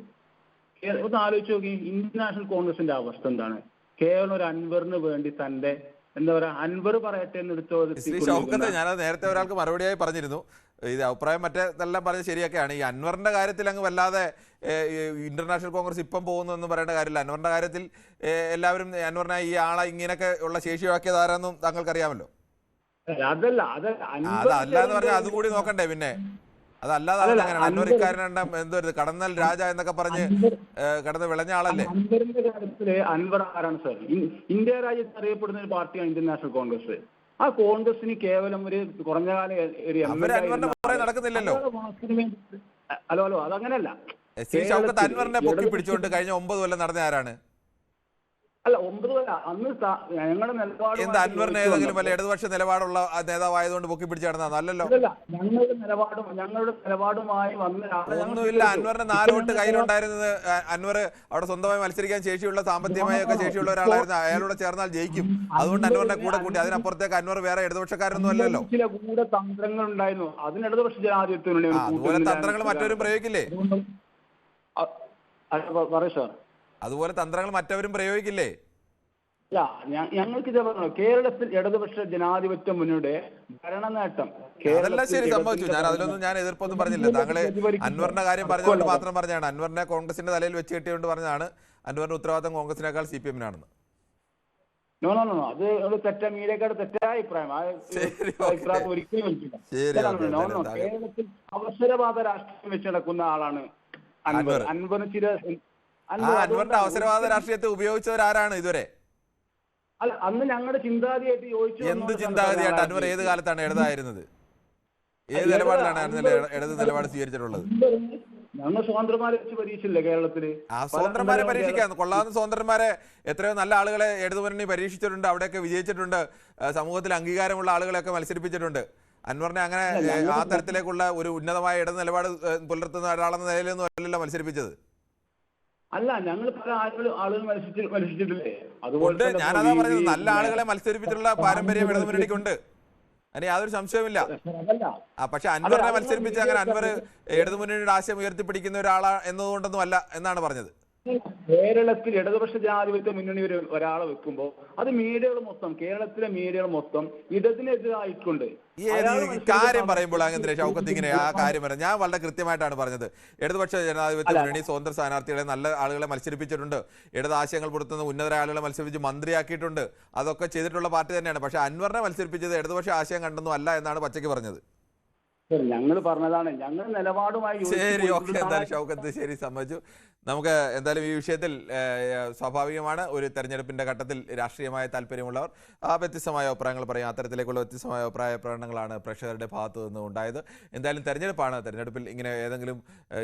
ഒന്ന് ആലോചിച്ച് നോക്കി. ഇന്ത്യൻ നാഷണൽ കോൺഗ്രസിന്റെ അവസ്ഥ എന്താണ്? കേവലം ഒരു അൻവറിന് വേണ്ടി തന്റെ എന്താ പറയാ, അൻവർ പറയട്ടെ എന്ന് എടുത്തോ. ശ്രീ ഷൗക്കത്ത്, ഞാനത് നേരത്തെ ഒരാൾക്ക് മറുപടിയായി പറഞ്ഞിരുന്നു. ഇത് അഭിപ്രായം മറ്റേതെല്ലാം പറഞ്ഞ് ശരിയൊക്കെയാണ്. ഈ അൻവറിൻ്റെ കാര്യത്തിൽ അങ്ങ് വല്ലാതെ ഇന്റർനാഷണൽ കോൺഗ്രസ് ഇപ്പം പോകുന്നു എന്ന് പറയേണ്ട കാര്യമില്ല. അൻവറിൻ്റെ കാര്യത്തിൽ എല്ലാവരും അൻവറിനെ ഈ ആളെ ഇങ്ങനെയൊക്കെ ഉള്ള ശേഷിയാക്കിയത് ആരാന്നും താങ്കൾക്കറിയാമല്ലോ. അതല്ല എന്ന് പറഞ്ഞാൽ അതും കൂടി നോക്കണ്ടേ. പിന്നെ അതല്ലാതെ അങ്ങനെയാണ് അൻവറിക്കാരനെ എന്തോ കടന്നൽ രാജ എന്നൊക്കെ പറഞ്ഞ് കടന്ന് വിളഞ്ഞ ആളല്ലേ. അൻവറിന്റെ കാര്യത്തില് അൻവർ ആരാണ് സാർ? ഇന്ത്യ രാജ്യത്ത് അറിയപ്പെടുന്ന ഒരു പാർട്ടിയാണ് ഇന്ത്യൻ നാഷണൽ കോൺഗ്രസ്. ആ കോൺഗ്രസിന് കേവലം ഒരു കുറഞ്ഞ കാലം നടക്കുന്നില്ലല്ലോ. ഹലോ അതങ്ങനെയല്ല. ഷൗക്കത്ത് അൻവറിനെ പൊക്കി പിടിച്ചുകൊണ്ട് കഴിഞ്ഞ 9 കൊല്ലം നടന്ന ആരാണ്? അല്ല 9 കൊല്ലം അന്ന് ഞങ്ങളുടെ നിലപാട് എന്താ അൻവറിന് ഏതെങ്കിലും വല്ല ഇടതുപക്ഷ നിലപാടുള്ള നേതാവായതുകൊണ്ട് പൊക്കി പിടിച്ചു നടന്നതല്ലോ. ഞങ്ങളുടെ നിലപാടുമായി ഒന്നുമില്ല. അൻവറിന് 4 വോട്ട് കയ്യിലുണ്ടായിരുന്നത് അൻവർ അവിടെ സ്വന്തമായി മത്സരിക്കാൻ ശേഷിയുള്ള സാമ്പത്തികമായി ഒക്കെ ശേഷിയുള്ള ഒരാളായിരുന്നു. അയാളോട് ചേർന്നാൽ ജയിക്കും. അതുകൊണ്ട് അൻവറിന്റെ കൂടെ കൂട്ടി. അതിനപ്പുറത്തേക്ക് അൻവർ വേറെ ഇടതുപക്ഷക്കാരൊന്നും അല്ലല്ലോ. ചില ഗൂഢ തന്ത്രങ്ങൾ ഉണ്ടായിരുന്നു. അതിന് ഇടതുപക്ഷ ജനാധിപത്യം അതുപോലെ തന്ത്രങ്ങൾ മറ്റവരും പ്രയോഗിക്കില്ലേ? പറയൂ സാർ. അതുപോലെ തന്ത്രങ്ങൾ മറ്റവരും പ്രയോഗിക്കില്ലേ? ഞങ്ങൾക്ക് കേരളത്തിൽ ഇടതുപക്ഷ ജനാധിപത്യ മുന്നണിയുടെ ഭരണനേട്ടം അതെല്ലാം ശരി സമ്മതിച്ചു. ഞാൻ അതിലൊന്നും ഞാൻ എതിർപ്പൊന്നും പറഞ്ഞില്ല. താങ്കള് അൻവറിന്റെ കാര്യം പറഞ്ഞുകൊണ്ട് മാത്രം പറഞ്ഞാണ്. അൻവറിനെ കോൺഗ്രസിന്റെ തലയിൽ വെച്ച് കെട്ടിയോണ്ട് പറഞ്ഞതാണ് അൻവറിന്റെ ഉത്തരവാദിത്തം കോൺഗ്രസിനേക്കാൾ CPM നാണെന്ന്. അത് തെറ്റാ മീഡിയക്കാരുടെ തെറ്റായ അഭിപ്രായം. ഒരിക്കലും കേരളത്തിൽ അവസരവാദ രാഷ്ട്രീയം വെച്ച് നടക്കുന്ന ആളാണ് അൻവർ. അൻവറിന്റെ അവസരവാദ രാഷ്ട്രീയത്തെ ഉപയോഗിച്ചവരാരാണ് ഇതുവരെ? അല്ല അന്ന് ഞങ്ങളുടെ ചിന്താഗതിയായിട്ട് യോജിച്ചു. എന്ത് ചിന്താഗതിയായിട്ട്? അൻവർ ഏത് കാലത്താണ് ഇടതായിരുന്നത്? ഏത് നിലപാടിലാണ് ഇടത് നിലപാട് സ്വീകരിച്ചിട്ടുള്ളത്? ഞങ്ങൾ സ്വതന്ത്രന്മാരെ വെച്ച് പരീക്ഷിച്ചില്ലേ കേരളത്തില്? ആ സ്വതന്ത്രന്മാരെ പരീക്ഷിക്കാൻ കൊള്ളാവുന്ന സ്വതന്ത്രന്മാരെ എത്രയോ നല്ല ആളുകളെ ഇടതുമുന്നണി പരീക്ഷിച്ചിട്ടുണ്ട്. അവിടെയൊക്കെ വിജയിച്ചിട്ടുണ്ട്. സമൂഹത്തിൽ അംഗീകാരമുള്ള ആളുകളെയൊക്കെ മത്സരിപ്പിച്ചിട്ടുണ്ട്. അൻവറിനെ അങ്ങനെ ആ തരത്തിലേക്കുള്ള ഒരു ഉന്നതമായ ഇടത് നിലപാട് പുലർത്തുന്ന ഒരാളെന്ന നിലയിലൊന്നും അല്ലല്ലോ മത്സരിപ്പിച്ചത്. അല്ല ഞങ്ങൾ പല ആളുകൾ മത്സരിച്ചിട്ടില്ലേ? അതുകൊണ്ട് ഞാനതാ പറയുന്നത്, നല്ല ആളുകളെ മത്സരിപ്പിച്ചിട്ടുള്ള പാരമ്പര്യം ഇടതുമുന്നണിക്കുണ്ട്. അതിന് യാതൊരു സംശയവുമില്ല. പക്ഷെ അൻവറിനെ മത്സരിപ്പിച്ച് അങ്ങനെ അൻവർ ഇടതുമുന്നണിയുടെ ആശയം ഉയർത്തിപ്പിടിക്കുന്ന ഒരാളാ എന്നതുകൊണ്ടൊന്നും അല്ല എന്നാണ് പറഞ്ഞത്. കേരളത്തിൽ ഇടതുപക്ഷ ജനാധിപത്യ മുന്നണി ഒരാളെ വെക്കുമ്പോൾ അത് മീഡിയകൾ മൊത്തം, കേരളത്തിലെ മീഡിയകൾ മൊത്തം ഇടതിനെതിരായിക്കൊണ്ട് കാര്യം പറയുമ്പോൾ അങ്ങനെ ഷൗക്കത്ത് ഇങ്ങനെ ആ കാര്യം പറയാം. ഞാൻ വളരെ കൃത്യമായിട്ടാണ് പറഞ്ഞത്. ഇടതുപക്ഷ ജനാധിപത്യ മുന്നണി സ്വതന്ത്ര സ്ഥാനാർത്ഥികളെ നല്ല ആളുകളെ മത്സരിപ്പിച്ചിട്ടുണ്ട്. ഇടത് ആശയങ്ങൾ പുറത്തുനിന്ന് ഉന്നതരായ ആളുകളെ മത്സരിപ്പിച്ച് മന്ത്രിയാക്കിയിട്ടുണ്ട്. അതൊക്കെ ചെയ്തിട്ടുള്ള പാർട്ടി തന്നെയാണ്. പക്ഷെ അൻവറിനെ മത്സരിപ്പിച്ചത് ഇടതുപക്ഷ ആശയം കണ്ടൊന്നും അല്ല എന്നാണ് പച്ചയ്ക്ക് പറഞ്ഞത്. ഞങ്ങൾ പറഞ്ഞതാണ് ഞങ്ങൾ നിലപാടുമായി. ശരി, ഓക്കെ. എന്തായാലും ഷൗക്കത്ത് ശരി, സമ്മതിച്ചു. നമുക്ക് എന്തായാലും ഈ വിഷയത്തിൽ സ്വാഭാവികമാണ് ഒരു തെരഞ്ഞെടുപ്പിന്റെ ഘട്ടത്തിൽ രാഷ്ട്രീയമായ താല്പര്യമുള്ളവർ വ്യത്യസ്തമായ അഭിപ്രായങ്ങൾ പറയും. അത്തരത്തിലേക്കുള്ള വ്യത്യസ്തമായ അഭിപ്രായ പ്രകടനങ്ങളാണ് പ്രേക്ഷകരുടെ ഭാഗത്തു നിന്ന് ഉണ്ടായത്. എന്തായാലും തെരഞ്ഞെടുപ്പാണ്. തെരഞ്ഞെടുപ്പിൽ ഇങ്ങനെ ഏതെങ്കിലും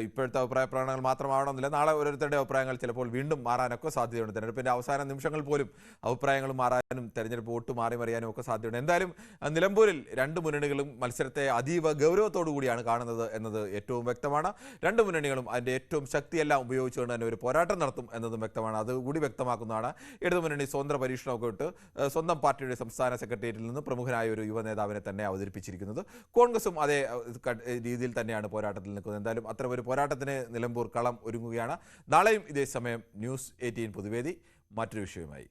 ഇപ്പോഴത്തെ അഭിപ്രായ പ്രകടനങ്ങൾ മാത്രമാവണമെന്നില്ല. നാളെ ഓരോരുത്തരുടെ അഭിപ്രായങ്ങൾ ചിലപ്പോൾ വീണ്ടും മാറാനൊക്കെ സാധ്യതയുണ്ട്. തെരഞ്ഞെടുപ്പിന്റെ അവസാന നിമിഷങ്ങൾ പോലും അഭിപ്രായങ്ങൾ മാറാനും തെരഞ്ഞെടുപ്പ് വോട്ട് മാറി മറിയാനും ഒക്കെ സാധ്യതയുണ്ട്. എന്തായാലും നിലമ്പൂരിൽ 2 മുന്നണികളും മത്സരത്തെ അതീവ ഗൗരവത്തോടു കൂടിയാണ് കാണുന്നത് എന്നത് ഏറ്റവും വ്യക്തമാണ്. 2 മുന്നണികളും അതിൻ്റെ ഏറ്റവും ശക്തിയെല്ലാം ഉപയോഗിച്ചുകൊണ്ട് തന്നെ ഒരു പോരാട്ടം നടത്തും എന്നതും വ്യക്തമാണ്. അതുകൂടി വ്യക്തമാക്കുന്നതാണ് ഇടതുമുന്നണി സ്വതന്ത്ര പരീക്ഷണമൊക്കെ ഇട്ട് സ്വന്തം പാർട്ടിയുടെ സംസ്ഥാന സെക്രട്ടേറിയറ്റിൽ നിന്ന് പ്രമുഖനായ ഒരു യുവ നേതാവിനെ തന്നെ അവതരിപ്പിച്ചിരിക്കുന്നത്. കോൺഗ്രസും അതേ രീതിയിൽ തന്നെയാണ് പോരാട്ടത്തിൽ നിൽക്കുന്നത്. എന്തായാലും അത്തരം ഒരു പോരാട്ടത്തിന് നിലമ്പൂർ കളം ഒരുങ്ങുകയാണ്. നാളെയും ഇതേ സമയം ന്യൂസ് 18 പൊതുവേദി മറ്റൊരു വിഷയവുമായി.